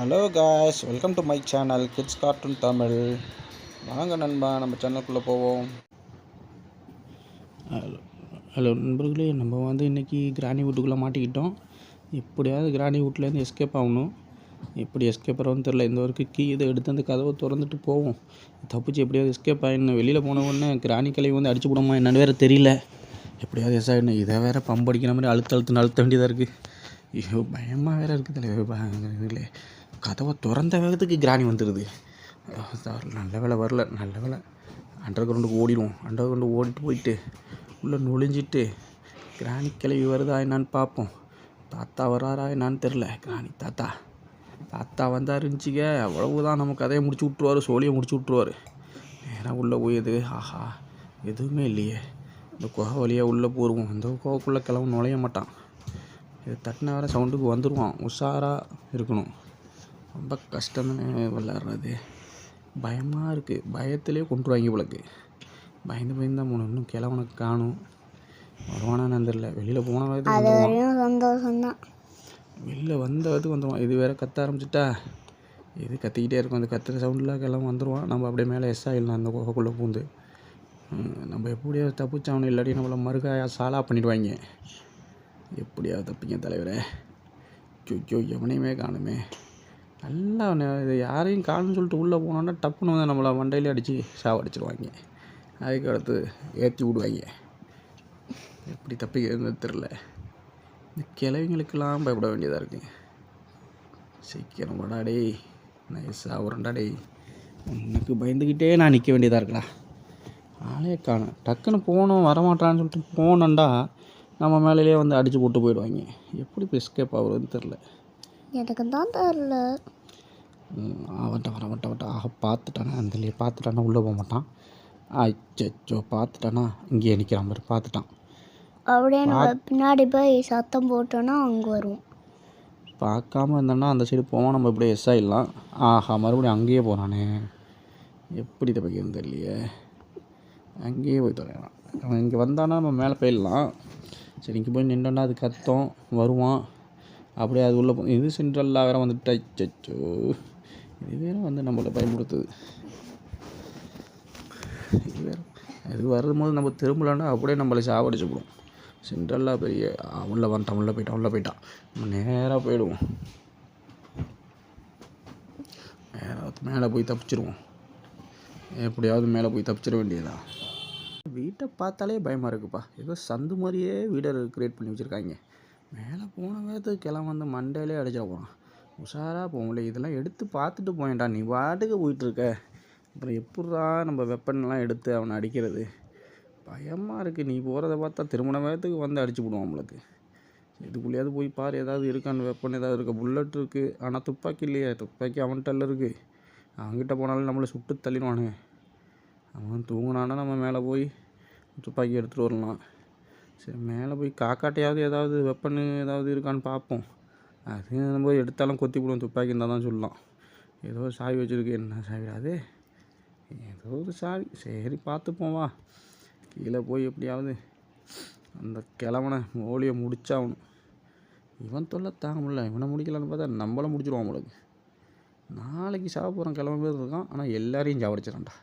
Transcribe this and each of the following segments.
Hello guys, welcome to my channel kids cartoon Tamil. வாங்க நண்பா, நம்ம சேனலுக்குள்ளே போவோம். ஹலோ நண்பர்களே, நம்ம இன்றைக்கி கிராணி வீட்டுக்குள்ளே மாட்டிக்கிட்டோம். எப்படியாவது கிராணி வீட்டிலேருந்து எஸ்கேப் ஆகணும். எப்படி எஸ்கேப் ஆகிறோன்னு தெரில. இந்த வரைக்கும் கீ இதை எடுத்து அந்த கதவை திறந்துட்டு போவோம். தப்பிச்சு எப்படியாவது எஸ்கேப் ஆகிடணும். வெளியில் போன உடனே கிராணி கிளவி அடிச்சு விடுமா என்னன்னு வேறு தெரியல. எப்படியாவது எஸ் ஆகிடணும். இதை வேறு பம்பு அடிக்கிற மாதிரி அழுத்த வேண்டியதாக இருக்குது. ஐயோ, பயமாக வேறு இருக்குது. கதவை திறந்த வேகத்துக்கு கிராணி வந்துடுது. நல்ல வேலை வரல. நல்ல வேலை அண்டர் கிரவுண்டுக்கு ஓடிடுவோம். அண்டர் கிரவுண்டு ஓடிட்டு போயிட்டு உள்ளே நுழைஞ்சிட்டு கிராணி கிளவி வருதா என்னான்னு பார்ப்போம். தாத்தா வராரா என்னான்னு தெரில. கிராணி தாத்தா வந்தாருந்துச்சிக்க, அவ்வளவுதான். நம்ம கதையை முடிச்சு விட்ருவார், சோழியை முடிச்சு விட்ருவார். நேராக உள்ளே போயது. ஆஹா, எதுவுமே இல்லையே. இந்த குகை வழியாக உள்ளே போடுவோம். அந்த குகைக்குள்ளே கிளம்பு நுழைய மாட்டான். இது தட்டின வேறு சவுண்டுக்கு வந்துடுவான். உஷாராக இருக்கணும். ரொம்ப கஷ்டம் தானே விளாட்றது. பயமாக இருக்குது. பயத்திலே கொண்டுருவாங்க போலக்கு. பயந்து தான் போகணும். இன்னும் கிழவனுக்கு காணும். வருவானான்னு தெரில. வெளியில் போன சந்தோஷம்தான். வெளியில் வந்ததுக்கு வந்துடுவான். இது வேறு கத்த ஆரம்பிச்சிட்டா இது கத்திக்கிட்டே இருக்கும். அந்த கத்துற சவுண்டில் கிழவன் வந்துடுவான். நம்ம அப்படியே மேலே ஆகிடலாம். அந்த குகைக்குள்ளே பூந்து நம்ம எப்படியாவது தப்பிச்சாகணும். இல்லாட்டி நம்மளை மறுகாயா சாலா பண்ணிடுவாங்க. எப்படியாவது தப்பிங்க தலைவரே. ஜோ எவனையுமே காணுமே. நல்லா இது யாரையும் காணுன்னு சொல்லிட்டு உள்ளே போனோன்னா டப்புன்னு வந்து நம்மளை மண்டையிலே அடித்து சாவடிச்சிடுவாங்க. அதுக்கு அடுத்து ஏற்றி விடுவாங்க. எப்படி தப்பிக்கிறது தெரில. இந்த கிழவிங்களுக்கெல்லாம் பயப்பட வேண்டியதாக இருக்குது. சீக்கிரம் வாடா டேய், நைஸாக வரண்டா டேய். உனக்கு பயந்துக்கிட்டே நான் நிற்க வேண்டியதாக இருக்குடா. ஆளே காணும். டக்குன்னு போகணும், வரமாட்டான்னு சொல்லிட்டு போனோண்டா நம்ம மேலேயே வந்து அடித்து போட்டு போயிடுவாங்க. எப்படி இப்போ எஸ்கேப் ஆகுறதுன்னு தெரில. எனக்கு தான் தெரில. அவன்ட்ட ஆக பார்த்துட்டானா, அந்தலையே பார்த்துட்டானா உள்ளே போக மாட்டான். அச்சோ, பார்த்துட்டானா இங்கேயே நிற்கிறான் மாதிரி பார்த்துட்டான். அப்படியே நம்ம பின்னாடி போய் சத்தம் போட்டோன்னா அங்கே வரும். பார்க்காம இருந்தோன்னா அந்த சைடு போவோம். நம்ம இப்படியே எஸ் ஆகிடலாம். ஆஹா, மறுபடியும் அங்கேயே போகிறானே. எப்படி தப்பிக்கிறது தெரியலையே. அங்கேயே போய் தொலைலாம். அவன் இங்கே வந்தானா நம்ம மேலே போயிடலாம். சரி, இங்கே போய் நின்றோன்னா அது கத்தம் வருவான். அப்படியே அது உள்ளே இது சென்ட்ரல்லா வேறு வந்துட்டு. அச்சோ, இது வேறு வந்து நம்மளை பயன்படுத்துது. இது வரும்போது நம்ம திரும்பலான்னா அப்படியே நம்மளை சாவடிச்சுப்படும். சென்ட்ரல்லா பெரிய உள்ளே வந்துட்டான். உள்ளே போயிட்டான். நம்ம நேராக போயிடுவோம். நேராக மேலே போய் தப்பிச்சிடுவோம். எப்படியாவது மேலே போய் தப்பிச்சிட வேண்டியதா. வீட்டை பார்த்தாலே பயமாக இருக்குப்பா. ஏதோ சந்து மாதிரியே வீடை க்ரியேட் பண்ணி வச்சுருக்காங்க. மேலே போன வேகத்துக்கு கிளம்ப வந்து மண்டையிலே அடிச்சா போகிறான். உஷாராக போகல. இதெல்லாம் எடுத்து பார்த்துட்டு போயேன்டா. நீ பாட்டுக்கு போயிட்டுருக்க. அப்புறம் எப்பட்றா நம்ம வெப்பன்லாம் எடுத்து அவனை அடிக்கிறது. பயமாக இருக்குது. நீ போகிறத பார்த்தா திருமண வேகத்துக்கு வந்து அடிச்சு விடுவான் நம்மளுக்கு. இதுக்குள்ளேயாவது போய் பாரு, ஏதாவது இருக்கான்னு. வெப்பன் ஏதாவது இருக்குது. புல்லட் இருக்குது, ஆனால் துப்பாக்கி இல்லையே. துப்பாக்கி அவன்கிட்ட இருக்குது. அவன்கிட்ட போனாலும் நம்மளை சுட்டு தள்ளிடுவானுங்க. அவன் தூங்கினானா நம்ம மேலே போய் துப்பாக்கி எடுத்துகிட்டு வரலாம். சரி, மேலே போய் காக்காட்டையாவது ஏதாவது வெப்பன்னு ஏதாவது இருக்கான்னு பார்ப்போம். அது நம்ம எடுத்தாலும் கொத்தி விடுவோம். துப்பாக்கி இருந்தால் தான் சொல்லலாம். ஏதோ சாவி வச்சுருக்கு. என்ன சாவிடாது? ஏதோ ஒரு சாவி. சரி, பார்த்துப்போம் வா. கீழே போய் எப்படியாவது அந்த கிழவனை ஓலியை முடிச்சாகணும். இவன் தொல்லை தாங்க முடியல. இவனை முடிக்கலான்னு பார்த்தா நம்மளை முடிச்சிடுவான் நம்மளுக்கு. நாளைக்கு சாவ போகிறான் கிழவன் பேர் இருக்கான். ஆனால் எல்லாரையும் சாவடிச்சிடான்டா.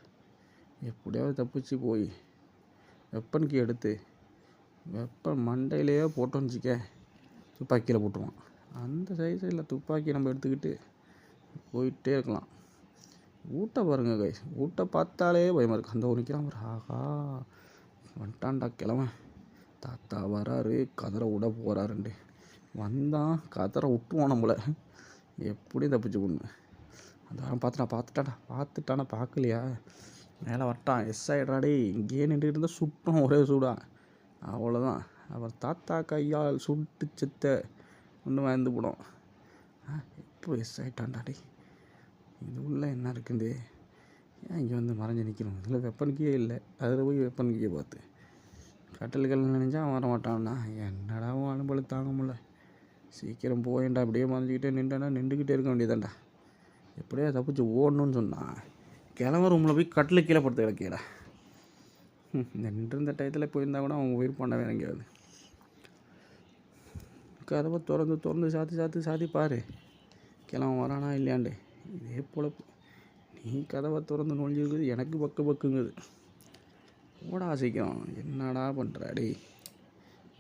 எப்படியாவது தப்பிச்சு போய் வெப்பனுக்கு எடுத்து வெப்பன் மண்டையிலேயே போட்டோன்னு வச்சுக்க, துப்பாக்கியில் போட்டுருவான். அந்த சைஸில் துப்பாக்கி நம்ம எடுத்துக்கிட்டு போயிட்டே இருக்கலாம். ஊட்ட பாருங்க கைஸ். ஊட்ட பார்த்தாலே பயமாக இருக்குது. அந்த ஒரு நிற்கிறான். ஆஹா, வந்துட்டான்டா கிழவன். தாத்தா வராரு, கதரை விட போகிறாருண்டு. வந்தான், கதரை விட்டுவான் நம்மளை. எப்படி தப்பிச்சு பொண்ணு. அந்த வாரம் பார்த்துட்டானா பார்க்கலையா. மேலே வரட்டான். எஸ் ஆகிடுறாடே. இங்கேயே நின்று இருந்தால் சுட்டோம் ஒரே சூடா. அவ்வளோதான். அவர் தாத்தா கையால் சுட்டு செத்த ஒன்று வாழ்ந்து போடும். இப்போ எஸ் ஆகிட்டான்டாடே. இது உள்ள என்ன இருக்குது? ஏன் இங்கே வந்து மறைஞ்சு நிற்கணும்? இதில் வெப்பனுக்கே இல்லை. அதில் போய் வெப்பனுக்கே பார்த்து கட்டல்கள் நினைஞ்சா வரமாட்டான்னா என்னடா அனுபவம் தாங்க முடியல. சீக்கிரம் போயேன்டா. அப்படியே மறைஞ்சிக்கிட்டே நின்றுக்கிட்டே இருக்க வேண்டியதாண்டா. எப்படியா தப்பிச்சு ஓடணும்னு சொன்னான். கிழமை ரூமில் போய் கட்டில் கீழே படுத்து கிடக்கேடா. நின்றுருந்த டயத்தில் போயிருந்தா கூட அவங்க உயிர் பண்ண வேற எங்கேயாவது. கதவை திறந்து சாத்தி பாரு. கிளம்பி வரானா இல்லையாண்டு இதே பொழப்பு. நீ கதவை திறந்து நுழைஞ்சிருக்குது, எனக்கு பக்கு பக்குங்குது. போடா சீக்கிரம், என்னடா பண்ணுற டேய்,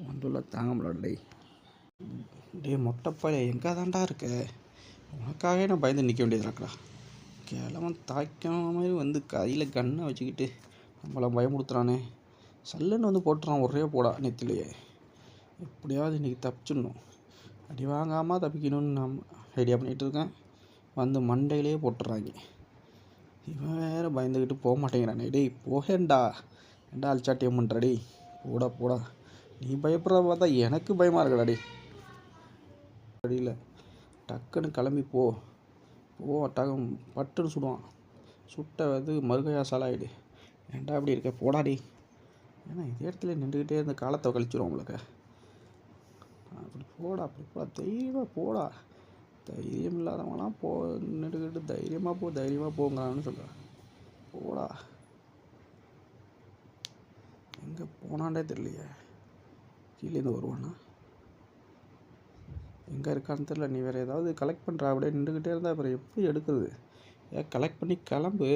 வந்துள்ள தாங்க முடியல டேய். டே மொட்டைப்பாய எங்கே தாண்டா இருக்க? உனக்காகவே நான் பயந்து நிற்க வேண்டியதுடாக்கடா. கிழவன் தாய்க்கான மாதிரி வந்து கையில் கண்ணை வச்சுக்கிட்டு நம்மளை பயமுடுத்துறானே. சல்லுன்னு வந்து போட்டுறான் ஒரே போடா நெத்திலேயே. எப்படியாவது இன்றைக்கி தப்பிச்சிடணும், அடி வாங்காமல் தப்பிக்கணும்னு நான் ஐடியா பண்ணிகிட்டு இருக்கேன். வந்து மண்டையிலே போட்டுறாங்க. இவன் வேறு பயந்துக்கிட்டு போக மாட்டேங்கிறானே. டேய் போகேண்டா, ஏண்டா அல்சாட்டியம் பண்ணுற டேய், போடா போடா. நீ பயப்படுறத பார்த்தா எனக்கு பயமாக இருக்கடா டேய். அடியில் டக்குன்னு கிளம்பி போ பட்டுன்னு சுடுவான். சுட்ட வந்து மறுகையா சாலாயிடு. ஏன்டா அப்படி இருக்க, போடாடி. ஏன்னா இதே இடத்துல நின்றுக்கிட்டே இருந்த காலத்தை கழிச்சிடும் உங்களுக்கு. அப்படி போடா தைரியமாக போடா. தைரியம் இல்லாதவங்களாம் நின்றுக்கிட்டு தைரியமாக போங்கன்னு சொல்கிறேன். போடா. எங்கே போனான்டே தெரியலையே. கீழேருந்து வருவானா, எங்கே இருக்கான்னு தெரில. நீ வேறு ஏதாவது கலெக்ட் பண்ணுற அப்படியே நின்றுக்கிட்டே இருந்தால் அப்புறம் எப்படி எடுக்கிறது? கலெக்ட் பண்ணி கிளம்பு.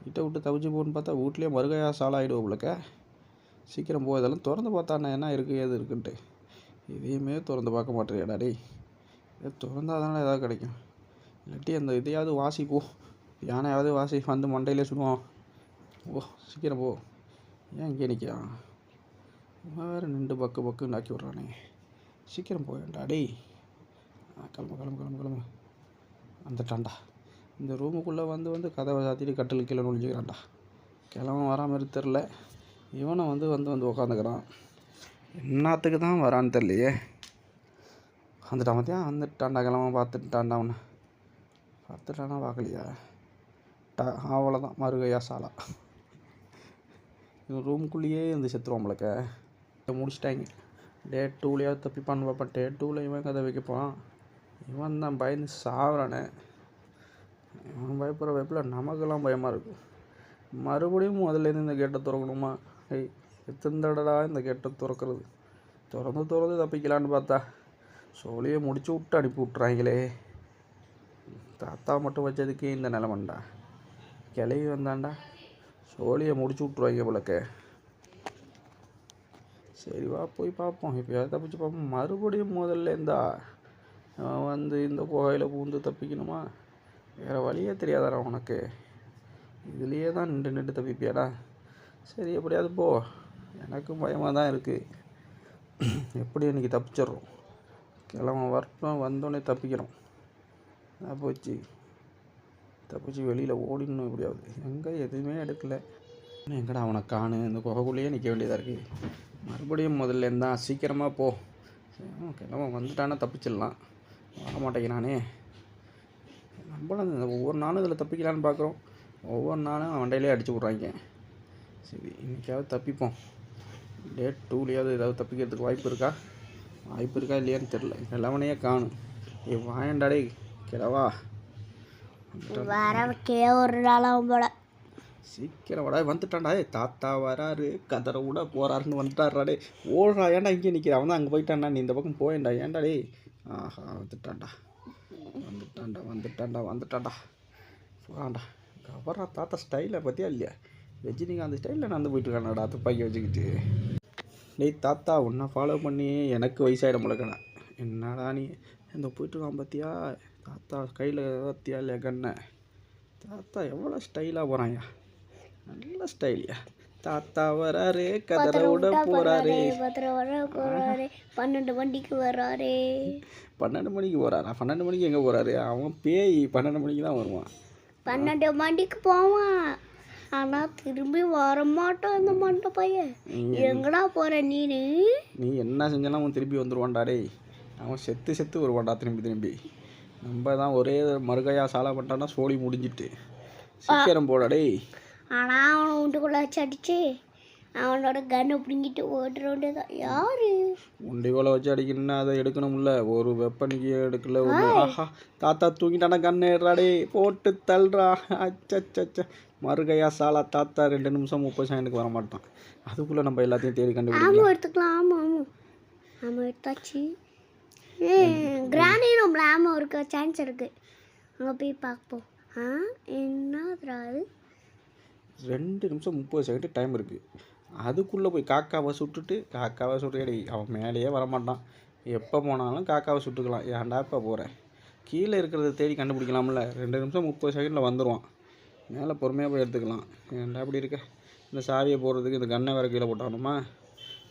வீட்டை விட்டு தவிச்சு போகணுன்னு பார்த்தா வீட்லேயே மறுகையா சாலாகிடுவோம் உங்களுக்கு. சீக்கிரம் போ. இதெல்லாம் திறந்து பார்த்தானே என்ன இருக்குது ஏது இருக்குன்ட்டு. இதையுமே திறந்து பார்க்க மாட்டேறியாடா டேய். இதை திறந்தால் தானே ஏதாவது கிடைக்கும். இல்லாட்டி அந்த இதையாவது வாசி போ. யானையாவது வாசி வந்து மண்டையிலே சுடுவான். ஓ சீக்கிரம் போ. ஏன் இங்கே நிற்கிறான்? வேறு நின்று பக்குன்னு ஆக்கி விட்றானே. சீக்கிரம் போயேன்டா டேய். கிளம்பு. வந்துட்டான்டா. இந்த ரூமுக்குள்ளே வந்து கதவை சாத்திட்டு கட்டில் கீழே நுழைஞ்சிக்கிறான்டா. கிளம்ப வராமல் தெரில. இவனை வந்து உக்காந்துக்கிறான். என்னத்துக்கு தான் வரான்னு தெரியலையே. வந்துட்டான் பார்த்தியா, வந்துட்டான்டா. கிளம்ப பார்த்துட்டான்டா. அவனை பார்த்துட்டானா பார்க்கலையா? அவ்வளோதான், மறுகையா சாலா. இவன் ரூமுக்குள்ளேயே இருந்து செத்துருவான் நம்மளுக்கு. முடிச்சிட்டாங்க. டே 2லையாவது தப்பிப்பான்னு பார்ப்பேன். டே 2ல் இவன் கதை வைக்கப்பான். இவன் தான் பயந்து சாவறானே. இவன் பயப்படுற பயப்பில் நமக்கெல்லாம் பயமாக இருக்கும். மறுபடியும் முதல்லேருந்து இந்த கேட்டை திறக்கணுமா? எத்தனை இந்த கேட்டை திறக்கிறது? திறந்து தப்பிக்கலான்னு பார்த்தா சோழியை முடிச்சு விட்டு அனுப்பி விட்றாங்களே. தாத்தா மட்டும் வச்சதுக்கே இந்த நிலமண்டா. கிளவி வந்தாண்டா சோழியை முடிச்சு விட்ருவாங்க போலக்க. சரி வா போய் பார்ப்போம். எப்போயாவது தப்பிச்சு பார்ப்போம். மறுபடியும் முதல்ல இருந்தா வந்து இந்த குகையில் பூந்து தப்பிக்கணுமா? வேறு வழியே தெரியாதாடா உனக்கு? இதுலேயே தான் நின்று தப்பிப்பியாடா? சரி எப்படியாவது போ. எனக்கும் பயமாக தான் இருக்குது. எப்படி இன்றைக்கி தப்பிச்சிட்றோம். கிழமை வரட்டும், வந்தோடனே தப்பிக்கிறோம். தப்பிச்சு வெளியில் ஓடிடணும் எப்படியாவது. எங்கே எதுவுமே எடுக்கலை. எங்கடா அவனை காணு. இந்த குகைக்குள்ளேயே நிற்க வேண்டியதாக இருக்குது. மறுபடியும் முதல்ல இருந்தால் சீக்கிரமாக போ. கிழமை வந்துட்டானா தப்பிச்சிடலாம். வர மாட்டேங்கிறானே. நம்மளும் ஒவ்வொரு நாளும் இதில் தப்பிக்கலான்னு பார்க்குறோம். ஒவ்வொரு நாளும் வண்டையிலே அடிச்சு விட்றாங்க. சரி இன்றைக்காவது தப்பிப்போம். டே 2லையாவது ஏதாவது தப்பிக்கிறதுக்கு வாய்ப்பு இருக்கா இல்லையான்னு தெரில. கிழவனையே காணும். வாயண்டாடே கிழவா. போல சீக்கிரம் வாடா. வந்துட்டான்டா. தாத்தா வராரு, கதரை விட போறாருன்னு வந்துட்டாராடே. ஓடுறா. ஏன்டா இங்கே நிற்கிற? அவன் தான் அங்கே போயிட்டான்டா. நீ இந்த பக்கம் போயேண்டா. ஏன்டா டே? ஆஹா வந்துட்டான்டா. போகிறான்டா. கவரா தாத்தா ஸ்டைலை பார்த்தியா இல்லையா? ரஜினிகாந்த் ஸ்டைலில் நடந்து போயிட்டுருக்கானடா துப்பாக்கி வச்சுக்கிட்டு. டேய் தாத்தா, உன்னை ஃபாலோ பண்ணி எனக்கு வயசாகிட முழக்கண்ணா. என்னடா நீ இந்த போயிட்டுருக்கான் பார்த்தியா? தாத்தா கையில் பார்த்தியா இல்லையா கண்ணை? தாத்தா எவ்வளோ ஸ்டைலாக போகிறாங்க. நல்ல ஸ்டைலியா. தாத்தா வராரு, கதரை விட போகிறாரு. 12 மணிக்கு வராரு. 12 மணிக்கு போகிறாரா? 12 மணிக்கு எங்கே போகிறாரு? அவன் பேய் 12 மணிக்கு தான் வருவான். 12 மணிக்கு போவான். ஆனால் திரும்பி வரமாட்டான் அந்த மண்டை பையன். எங்கடா போகிற நீ என்ன செஞ்சாலும் அவன் திரும்பி வந்துடுவான்டா டேய். அவன் செத்து வருவான்டா திரும்பி. நம்ம தான் ஒரே மறுகையா சாலா பண்ணிட்டான்னா சோழி முடிஞ்சிட்டு. சீக்கிரம் போடா டேய். ஆனால் அவனை வீட்டுக்குள்ளே வச்சு அடிச்சு அவனோட கன்னை பிடிங்கிட்டு ஓடுற வேண்டியதான். யாரு உண்டிகோலை வச்சு அடிக்கணும்னா அதை எடுக்கணும்ல. ஒரு வெப்பனுக்கு எடுக்கல. ஆஹா தாத்தா தூங்கிட்டானா கண்ணை ஏறாடே. போட்டு தள்ளுறா. அச்சச்ச மறுகையா சாலா தாத்தா 2 நிமிஷம் 30 செகண்டுக்கு வர மாட்டான். அதுக்குள்ளே நம்ம எல்லாத்தையும் தேடி கண்டுபிடிக்கலாம். எடுத்துக்கலாம். ஆமாம் எடுத்தாச்சு. கிராணி ரூம்ல ஆமாம் இருக்க சான்ஸ் இருக்கு. அங்கே போய் பார்ப்போம். என்னதுடா அது? 2 நிமிஷம் 30 செகண்ட் டைம் இருக்குது. அதுக்குள்ளே போய் காக்காவை சுட்டுடி. அவன் மேலேயே வரமாட்டான். எப்போ போனாலும் காக்காவை சுட்டுக்கலாம். ஏன்டா இப்போ போகிறேன்? கீழே இருக்கிறத தேடி கண்டுபிடிக்கலாம்ல. 2 நிமிஷம் 30 செகண்டில் வந்துடுவான். மேலே பொறுமையாக போய் எடுத்துக்கலாம். ஏன்டா அப்படி இருக்க? இந்த சாவியை போடுறதுக்கு இந்த கண்ணை வேறு கீழே போட்டானுமா?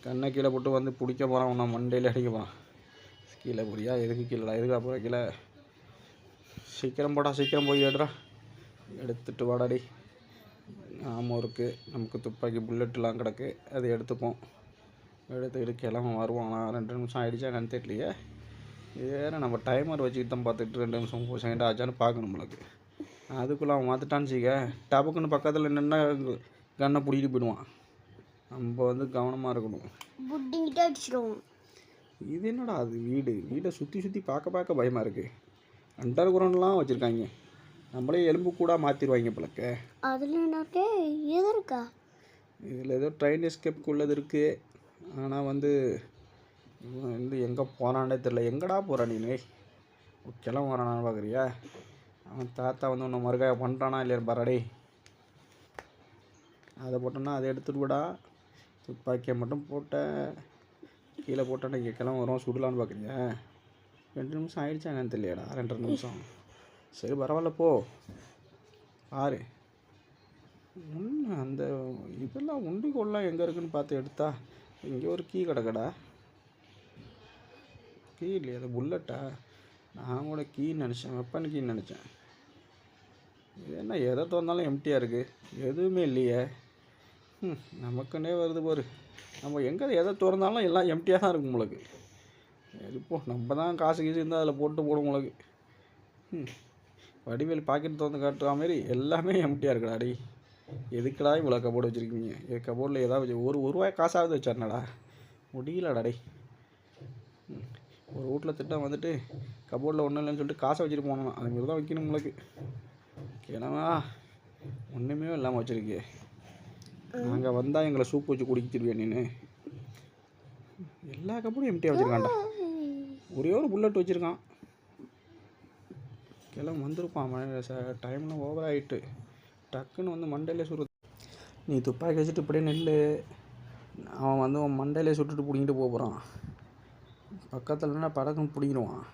கண்ணை கீழே போட்டு வந்து பிடிக்க போகிறான். உன்னை மண்டையில் அடிக்க போகிறான். கீழே போடியா? எதுக்கு கீழே? எதுக்கா போகிற கீழே? சீக்கிரம் போடா, சீக்கிரம் போய் எடுறா. எடுத்துகிட்டு வாடாடி. ஆமாம் இருக்குது. நமக்கு துப்பாக்கி புல்லெட்டுலாம் கிடக்கு. அதை எடுத்துப்போம். எடுத்துக்கிட்டு கிளம்ப வருவான். 2 நிமிஷம் ஆகிடுச்சா என்னன்னு தெரியலையே. வேறு நம்ம டைமர் வச்சுக்கிட்டு தான் பார்த்துட்டு 2 நிமிஷம் 30 செகண்ட் ஆச்சான்னு பார்க்கணும் நம்மளுக்கு. அதுக்குள்ளே அவன் மாற்றிட்டான்னு வச்சுக்க, டபக்குன்னு பக்கத்தில் நின்னா கண்ணை பிடிக்கிட்டு போயிடுவான். நம்ம வந்து கவனமாக இருக்கணும். புட்டிங்கிட்டே அடிச்சிடுவோம். இது என்னடா அது? வீடை சுற்றி பார்க்க பயமாக இருக்குது. அண்டர் கிரவுண்ட்லாம் வச்சுருக்காங்க. நம்மளே எலும்பு கூட மாற்றிடுவாங்க பிள்ளைக்க. அதில் என்னக்கே எது இருக்கா? இதில் ஏதோ ட்ரெயின் எஸ்கேப்புக்குள்ளது இருக்குது. ஆனால் வந்து எங்கே போகிறானே தெரில. எங்கடா போகிறா நீ? கிளம்ப வரானான்னு பார்க்குறியா? அவன் தாத்தா வந்து உன்னை மறுகாய பண்ணுறானா இல்லையா பாராடே. அதை போட்டோன்னா அதை எடுத்துட்டு விடா. துப்பாக்கியை மட்டும் போட்டேன் கீழே போட்டோன்னா இங்கே கிளம்ப வரும். சுடலான்னு பார்க்குறியா? 2 நிமிஷம் ஆகிடுச்சா என்னன்னு தெரியலடா. 2.5 நிமிஷம். சரி பரவாயில்ல போ. பாரு அந்த இதெல்லாம் உண்டிகோல்லாம் எங்கே இருக்குன்னு பார்த்து எடுத்தா இங்கே ஒரு கீ கிடக்கடா. கீ இல்லையா? அது புல்லட்டா? நான் கூட கீன்னு நினச்சேன். வெப்பன் கீன்னு நினச்சேன். இது என்ன எதை திறந்தாலும் எம்டியாக இருக்குது? எதுவுமே இல்லையே. நமக்குன்னே வருது பாரு. நம்ம எங்கே எதை திறந்தாலும் எல்லாம் எம்டியாக தான் இருக்கும் உங்களுக்கு. இப்போ நம்ம தான் காசு இருந்தால் அதில் போட்டு போடும் உங்களுக்கு. வடிவேல் பாக்கெட் திறந்து காட்டுற மாதிரி எல்லாமே எம்டியாக இருக்குடா. அடி எதுக்குடா இவ்வளோ கபோர்டு வச்சுருக்கீங்க? கபோர்டில் ஏதாவது ஒரு ரூபாய் காசாவது வச்சாருனடா. முடியலடா டே. ஒரு வீட்டில் திட்டம் வந்துட்டு கபோர்டில் ஒன்றும் இல்லைன்னு சொல்லிட்டு காசை வச்சுட்டு போனோம். அதுமாரி தான் வைக்கணும் உங்களுக்கு. கிணவா ஒன்றுமே இல்லாமல் வச்சுருக்கே. நாங்கள் வந்தால் எங்களை சூப் வச்சு குடிச்சிருவேன் நீನು. எல்லா கபோர்டும் எம்டியாக வச்சுருக்கான்டா. ஒரே ஒரு புல்லட் வச்சுருக்கான். கிளம்பி வந்திருப்பான். டைம்லாம் ஓவர் ஆகிட்டு டக்குன்னு வந்து மண்டையிலே சுடு. நீ துப்பாக்கி வச்சுட்டு இப்படியே நெல். அவன் வந்து அவன் மண்டையிலே சுட்டுட்டு பிடிங்கிட்டு போகிறான். பக்கத்துலன்னா படக்குன்னு பிடிங்கிடுவான்.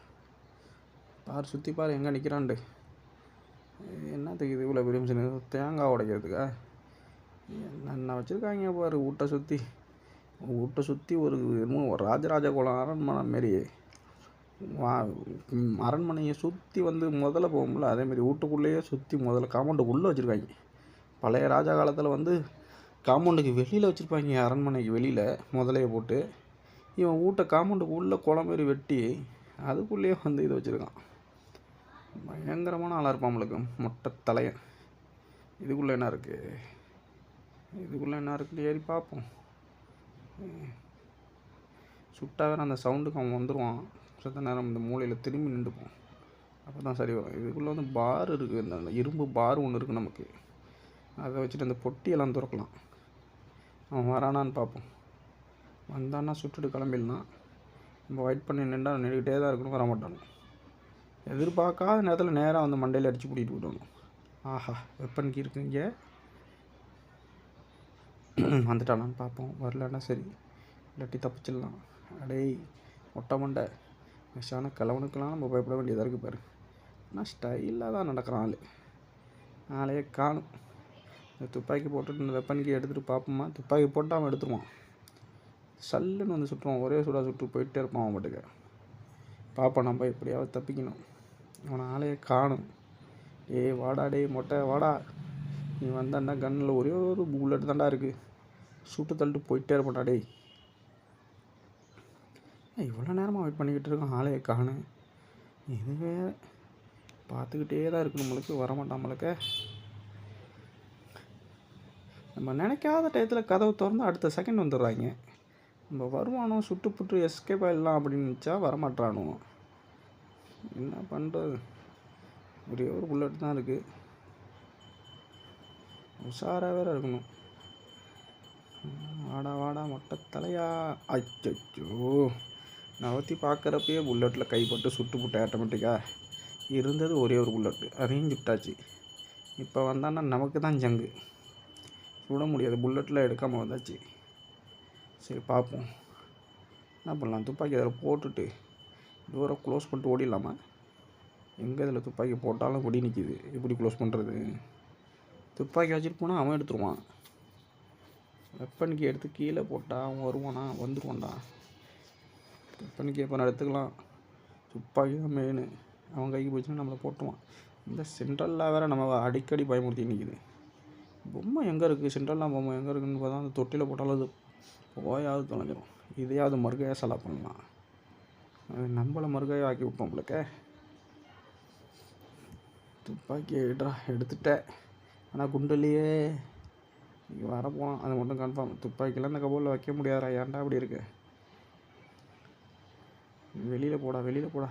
பார் சுற்றி பார் எங்கே நிற்கிறான்ட்டு. என்னத்துக்கு இது இவ்வளோ பெரிய மிஷின்? தேங்காய் உடைக்கிறதுக்கா? என்ன வச்சுருக்காங்க பாரு. வீட்டை சுற்றி ஒரு ராஜராஜ குலம் அரண்மனை மாரி. அரண்மனையை சுற்றி வந்து முதல்ல போகும்போல அதேமாரி வீட்டுக்குள்ளேயே சுற்றி முதல்ல காம்பவுண்டுக்குள்ளே வச்சுருக்காங்க. பழைய ராஜா காலத்தில் வந்து காம்பவுண்டுக்கு வெளியில் வச்சுருப்பாங்க. அரண்மனைக்கு வெளியில் முதலையை போட்டு இவன் வீட்டை காம்பவுண்டுக்கு உள்ளே குளம் மாரி வெட்டி அதுக்குள்ளேயே வந்து இதை வச்சுருக்கான். பயங்கரமான ஆளாக இருப்பான் நம்மளுக்கு. மொட்டை தலையன். இதுக்குள்ளே என்ன இருக்குன்னு ஏறி பார்ப்போம். சுட்டா வேறு அந்த சவுண்டுக்கு அவன் வந்துடுவான். சத்த நேரம் இந்த மூலையில் திரும்பி நின்றுப்போம். அப்போ தான் சரி வரும். இதுக்குள்ளே வந்து பார் இருக்குது. இந்த இரும்பு பார் ஒன்று இருக்குது நமக்கு. அதை வச்சுட்டு அந்த பொட்டியெல்லாம் திறக்கலாம். அவன் வரானான்னு பார்ப்போம். வந்தான்னா சுட்டுட்டு கிளம்பிடலாம். நம்ம வெயிட் பண்ணி நின்றுக்கிட்டே தான் இருக்கணும். வரமாட்டானு. எதிர்பார்க்காத நேரத்தில் நேராக வந்து மண்டையில் அடித்து கூட்டிகிட்டு விடணும். ஆஹா வெப்பன் கீ இருக்குங்க. வந்துட்டானான்னு பார்ப்போம். வரலன்னா சரி, இல்லாட்டி தப்பிச்சிடலாம். அடே மொட்டை மண்டை விஷான கிழவனுக்கெல்லாம் நம்ம பயப்பட வேண்டியதாக இருக்குது பாரு. ஆனால் ஸ்டைலாக தான் நடக்கிறான் ஆளையே காணும். இந்த துப்பாக்கி போட்டுட்டு இந்த வெப்பனுக்கு எடுத்துகிட்டு பார்ப்போமா? துப்பாக்கி போட்டு அவன் எடுத்துருவான். சல்லுன்னு வந்து சுட்டுருவான். ஒரே சுட்டு போயிட்டே இருப்பான் அவன் பாட்டுக்கு. பார்ப்போம் நம்ம எப்படியாவது தப்பிக்கணும். அவனை ஆளையே காணும். வாடா டே மொட்டை வாடா. நீ வந்தாண்டா கண்ணில் ஒரே ஒரு புல்லட் தாண்டா இருக்குது. சுட்டு தள்ளிட்டு போயிட்டே இருப்பான்டா டே. இவ்வளோ நேரமாக வெயிட் பண்ணிக்கிட்டு இருக்கோம். ஆளையை காணும். இதுவே பார்த்துக்கிட்டே தான் இருக்கு. நம்மளுக்கு வரமாட்டான். நம்மளுக்கு நம்ம நினைக்காத டயத்தில் கதவு திறந்து அடுத்த செகண்ட் வந்துடுறாங்க. நம்ம வருமானோ சுட்டு புட்டு எஸ்கேப் ஆகிடலாம் அப்படின்னு நினச்சா வரமாட்டானோ. என்ன பண்ணுறது? ஒரே ஒரு புல்லட் தான் இருக்குது. உஷாராக வேறு இருக்கணும். வாடா மொட்டை தலையா. அச்சோ நவத்தி பார்க்குறப்பயே புல்லட்டில் கைப்பட்டு சுட்டு புட்டு ஆட்டோமேட்டிக்காக இருந்தது ஒரே ஒரு புல்லட்டு, அதையும் சுட்டாச்சு. இப்போ வந்தான்னா நமக்கு தான் ஜங்கு, சுட முடியாது, புல்லட்டில் எடுக்காமல் வந்தாச்சு. சரி பார்ப்போம் என்ன பண்ணலாம். துப்பாக்கி அதில் போட்டுட்டு டோரை க்ளோஸ் பண்ணிட்டு ஓடிடலாமா? எங்கே இதில் துப்பாக்கி போட்டாலும் கொடி நிற்கிது, எப்படி க்ளோஸ் பண்ணுறது? துப்பாக்கி வச்சுட்டு போனால் அவன் எடுத்துருவான். வெப்பனுக்கு எடுத்து கீழே போட்டால் அவன் வருவானா? வந்துடுவான்டா. வெப்பனுக்கு எப்போ எடுத்துக்கலாம், துப்பாக்கி தான் மெயின். அவன் கைக்கு போச்சுன்னா நம்மளை போட்டுருவான். இந்த சென்ட்ரலில் வேறு நம்ம அடிக்கடி பயமுறுத்தி நிற்கிது. பொம்மை எங்கே இருக்குது? சென்ட்ரல்லாம் பொம்மை எங்கே இருக்குதுன்னு பார்த்தா அந்த தொட்டியில் போட்டாலும் அது போயாவது தொலைஞ்சிடும். இதையாவது மறுகையாக செலவு பண்ணலாம். நம்மளை மறுகையாக ஆக்கி விட்டோம் உங்களுக்கு. துப்பாக்கி எடுத்துட்டேன், ஆனால் குண்டுலையே இங்கே வரப்போனான், அது மட்டும் கன்ஃபார்ம். துப்பாக்கிலாம் இந்த கபோர்டில் வைக்க முடியாதா? ஏன்டா அப்படி இருக்கு? வெளியில் போடா, வெளியில் போடா,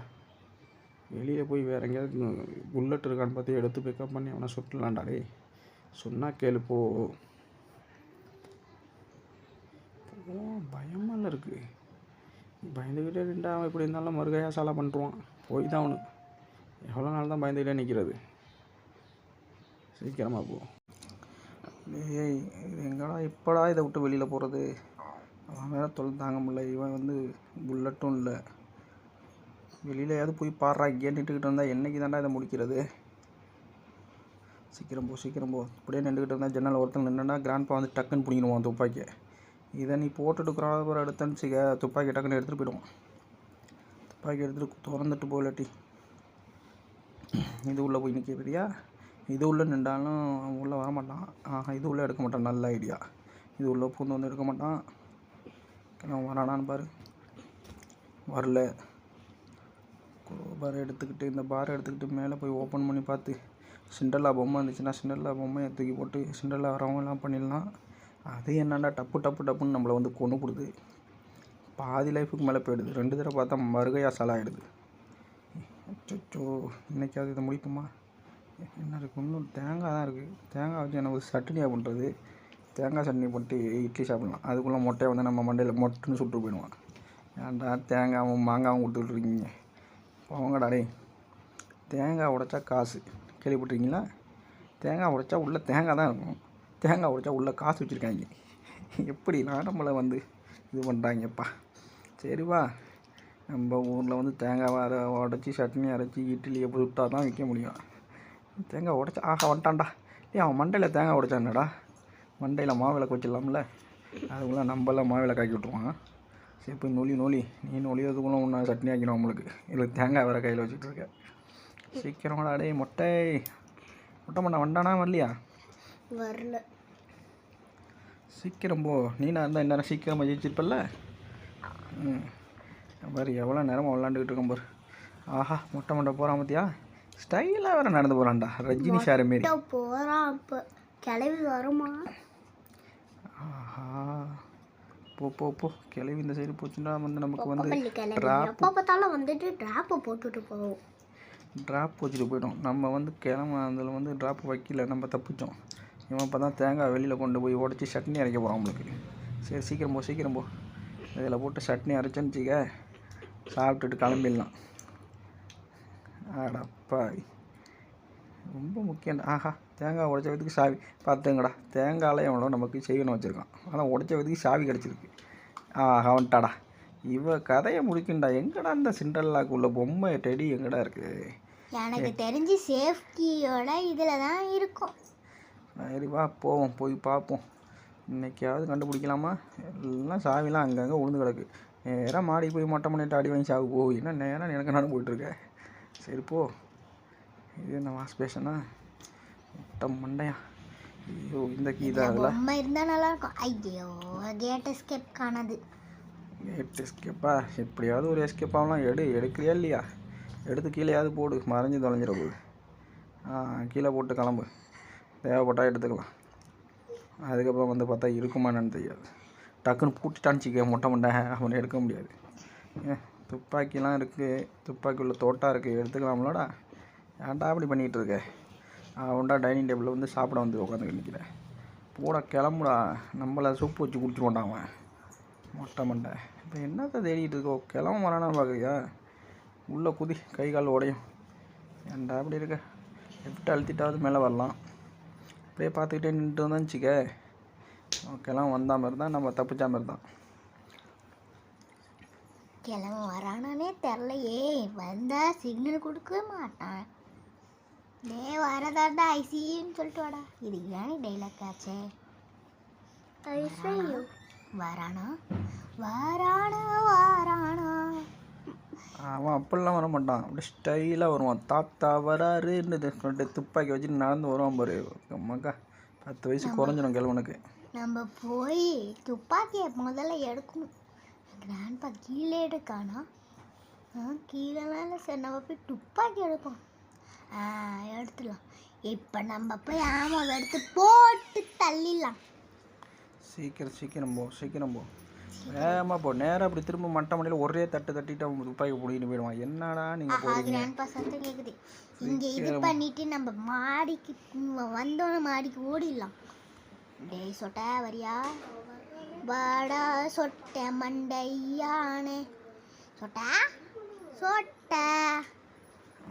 வெளியில் போய் வேறு எங்கேயாவது புல்லட் இருக்கான்னு பார்த்து எடுத்து பிக்கப் பண்ணி அவனை சுட்டலாம்டா. டே சொன்னால் கேளு போ. பயமாக இருக்குது, பயந்துக்கிட்டே நின்றா அவன் எப்படி இருந்தாலும் மறுகையாக சாலா பண்ணிட்டுருவான். போய் தான் அவனு எவ்வளோ நாள் தான் பயந்துக்கிட்டே நிற்கிறது. சீக்கிரமாக போ. ஏய் இது எங்கடா இப்போடா இதை விட்டு வெளியில் போகிறது? அவன் வேறு தொலை தாங்க முடியல. இவன் வந்து புல்லட்டும் இல்லை. வெளியிலையாவது போய் பாடுறா. இங்கே நின்றுக்கிட்டு இருந்தால் என்றைக்கு தாண்டா இதை முடிக்கிறது? சீக்கிரம் போ, சீக்கிரம் போ. இப்படியே நின்றுக்கிட்டு இருந்தால் ஜன்னல் ஒருத்தன் நின்றுனா கிராண்ட்பா வந்து டக்குன்னு பிடிக்கணுவான் துப்பாக்கியை. இதை நீ போட்டுட்டு கிராபர் எடுத்தனுச்சிக்க துப்பாக்கி டக்குன்னு எடுத்துகிட்டு போயிடுவான். துப்பாக்கி எடுத்துகிட்டு திறந்துட்டு போயிலாட்டி இது உள்ளே போய் நிற்க பெரியா. இது உள்ளே நின்றாலும் உள்ளே வரமாட்டான். இது உள்ளே எடுக்க மாட்டான். நல்ல ஐடியா. இது உள்ளே பூந்து வந்து எடுக்க மாட்டான். அவன் வரானான்னு பாரு. வரல. பாரை எடுத்துக்கிட்டு இந்த பாரை எடுத்துக்கிட்டு மேலே போய் ஓப்பன் பண்ணி பார்த்து சிண்டர்லா பொம்மை இருந்துச்சுன்னா சிண்டர்லா பொம்மையை தூக்கி போட்டு சிண்டர்லா வரவங்கலாம் பண்ணிடலாம். அது என்னென்னா டப்பு டப்பு டப்புன்னு நம்மளை வந்து கொண்டு கொடுது. பாதி லைஃபுக்கு மேலே போயிடுது. 2 தடவை பார்த்தா மறுகையாக சலாயிடுது. அச்சோ இன்றைக்காவது இதை முடிக்குமா? என்ன இருக்குது? இன்னும் தேங்காய் தான் இருக்குது. தேங்காய் வச்சு என்ன ஒரு சட்னியாக பண்ணுறது? தேங்காய் சட்னி போட்டு இட்லி சாப்பிட்லாம். அதுக்குள்ளே மொட்டையை வந்து நம்ம மண்டையில் மொட்டுன்னு சுட்டு போயிடுவான். ஏன்டா தேங்காயும் மாங்காயும் கொடுத்துட்ருக்கீங்க? போங்கடா டே. தேங்காய் உடைச்சா காசு கேள்விப்பட்டிருக்கீங்களா? தேங்காய் உடைச்சா உள்ளே தேங்காய் தான் இருக்கும். தேங்காய் உடைச்சா உள்ளே காசு வச்சுருக்காங்க. எப்படிலாம் நம்மளை வந்து இது பண்ணுறாங்கப்பா. சரிவா, நம்ம ஊரில் வந்து தேங்காய் உடச்சி சட்னி அரைச்சி இட்லி எப்படி விட்டால் தான் விற்க முடியும். தேங்காய் உடச்சா வந்துட்டான்டா. அவன் மண்டையில் தேங்காய் உடைச்சானடா. மண்டையில் மாவிளக்கு வச்சிடலாம்ல. அதுக்குள்ளே நம்மளாம் மாவிளக்கு ஆக்கி விட்ருவான். சரி போய் நொலி நீ நொலியதுக்குள்ளே ஒன்று சட்னி ஆக்கிடும் நம்மளுக்கு. இதில் தேங்காய் வேறு கையில் வச்சுட்டு இருக்க. சீக்கிரமாடா டே. மொட்டை பண்ண வந்தானா? வரலையா? வரல. சீக்கிரம் போ. நீ நான் இருந்தால் என்ன சீக்கிரமாக ஜெயிச்சிருப்பல்ல. பாரு எவ்வளோ நேரமாக விளாண்டுக்கிட்டு இருக்கோம் பாரு. ஆஹா மொட்டை போகிறான் பார்த்தியா? ஸ்டைலாக வேறு நடந்து போகிறான்டா, ரஜினி சார் மாரி போகிறான். இப்போ கிளவி வருமா? ஆஹா போ போ போ. கிளவி இந்த சைடு போச்சுன்னா வந்து நமக்கு வந்து எப்போ பார்த்தாலும் வந்துட்டு ட்ராப்பை போட்டுட்டு போவோம். ட்ராப் வச்சுட்டு போய்ட்டோம். நம்ம வந்து அதில் வந்து ட்ராப் வைக்கல, நம்ம தப்பிச்சோம். இவன் இப்போ தான் தேங்காய் வெளியில் கொண்டு போய் உடச்சி சட்னி அரைக்க போகிறான் நம்மளுக்கு. சரி சீக்கிரம் போ, சீக்கிரம் போ. இதில் போட்டு சட்னி அரைச்சேன்னு வச்சுக்க, சாப்பிட்டுட்டு கிளம்பிடலாம். அடப்பா ரொம்ப முக்கியம். ஆஹா தேங்காய் உடைச்ச விதத்துக்கு சாவி பார்த்துங்கடா. தேங்காயில் எவ்வளோ நமக்கு செய்யணும் வச்சுருக்கான். ஆனால் உடைச்ச விதத்துக்கு சாவி கிடச்சிருக்கு. வந்துட்டாடா. இவ கதையை முடிக்கண்டா. எங்கடா இந்த சிண்டர்லாக்கு உள்ள பொம்மை டெடி எங்கடா இருக்குது? எனக்கு தெரிஞ்சு சேஃப்டியோட இதில் தான் இருக்கும். சரி வா போவோம், போய் பார்ப்போம். இன்றைக்காவது கண்டுபிடிக்கலாமா? எல்லாம் சாவிலாம் அங்கங்கே உழுந்து கிடக்கு. நேராக மாடி போய் மொட்டை பண்ணிட்டு அடி வாங்கி சாவு போ. என்ன நேராக எனக்கு நானும் போயிட்டுருக்கேன். சரி போ. இது என்ன வாஷ் பேஷனா? மொட்டை மண்டையா? ஐயோ இந்த கீ தான் அதில் பொம்மை இருந்தால் நல்லாயிருக்கும். ஐயோ கேட் எஸ்கேப் காணாது. கேட் எஸ்கேப்பா? எப்படியாவது ஒரு எஸ்கேப் ஆகலாம். எடுக்கலையா இல்லையா? எடுத்து கீழேயாவது போடு, மறைஞ்சி தொலைஞ்சிட போகுது. கீழே போட்டு கிளம்பு. தேவைப்பட்டால் எடுத்துக்கலாம். அதுக்கப்புறம் வந்து பார்த்தா இருக்குமான்னு தெரியாது. டக்குன்னு பூட்டிட்டான்ச்சிக்க மொட்டை மண்டை, அவனை எடுக்க முடியாது. துப்பாக்கிலாம் இருக்குது, துப்பாக்கி உள்ள தோட்டா இருக்குது, எடுத்துக்கலாம்லடா. ஏன்டா அப்படி பண்ணிகிட்டு இருக்க? அவன்டா டைனிங் டேபிளில் வந்து சாப்பிட வந்து உட்காந்துக்கிட்டு நிற்கிறேன். போட கிளம்புடா. நம்மளை சூப்பு வச்சு குடிச்சிருவான்டா அவன் மொட்டை மண்டை. இப்போ என்னத்தான் தேடிட்டு இருக்கோம்? கிளம்ப வரானா பார்க்குறியா? உள்ளே குதி, கை கால் உடையும். ஏன்டா அப்படி இருக்க? லெஃப்ட் அழுத்திட்டாவது மேலே வரலாம். அப்படியே பார்த்துக்கிட்டே நின்றுட்டு வந்தான்னு வச்சுக்க, கிளம்ப வந்தா மாதிரி தான், நம்ம தப்பிச்சா மாதிரி தான். கிளம்ப வரானே தெரிலையே, வந்தா சிக்னல் கொடுக்கவே மாட்டான். வரதாண்டா ஐசின்னு சொல்லிட்டு வாடா. இது ஏன் டைலாக் ஆச்சே? வரானா வரானா வரானா. அவன் அப்படிலாம் வர மாட்டான், அப்படியே ஸ்டைலாக வருவான். தாத்தா வராருன்னு துப்பாக்கி வச்சுட்டு நடந்து வருவான் பாரு. அம்மாக்கா 10 வயசு குறைஞ்சிடும் கிழவனுக்கு. நம்ம போய் துப்பாக்கியை முதல்ல எடுக்கணும். கிராண்ட்பா கீழே எடுக்கானா? கீழேலாம் இல்லை சார், நம்ம போய் துப்பாக்கி எடுப்போம். எடுத்துடலாம். இப்போ நம்ம போய் ஆமாவை எடுத்து போட்டு தள்ளிடலாம். சீக்கிரம் போ. வேகமாக போ. நேராக அப்படி திரும்ப மட்டை மணியில் ஒரே தட்டிட்டு அவன் துப்பாக்கி பிடிக்கிட்டு போயிடுவான். என்னடா நீங்கள் போகிறீங்க? கிராண்ட்பா சத்தம் கேட்குது. இங்கே இது பண்ணிட்டு நம்ம மாடிக்கு வந்தோன்னே மாடிக்கு ஓடிடலாம். டேய் சொட்ட வரியா? வாடா சொட்ட மண்டையானே. சொட்ட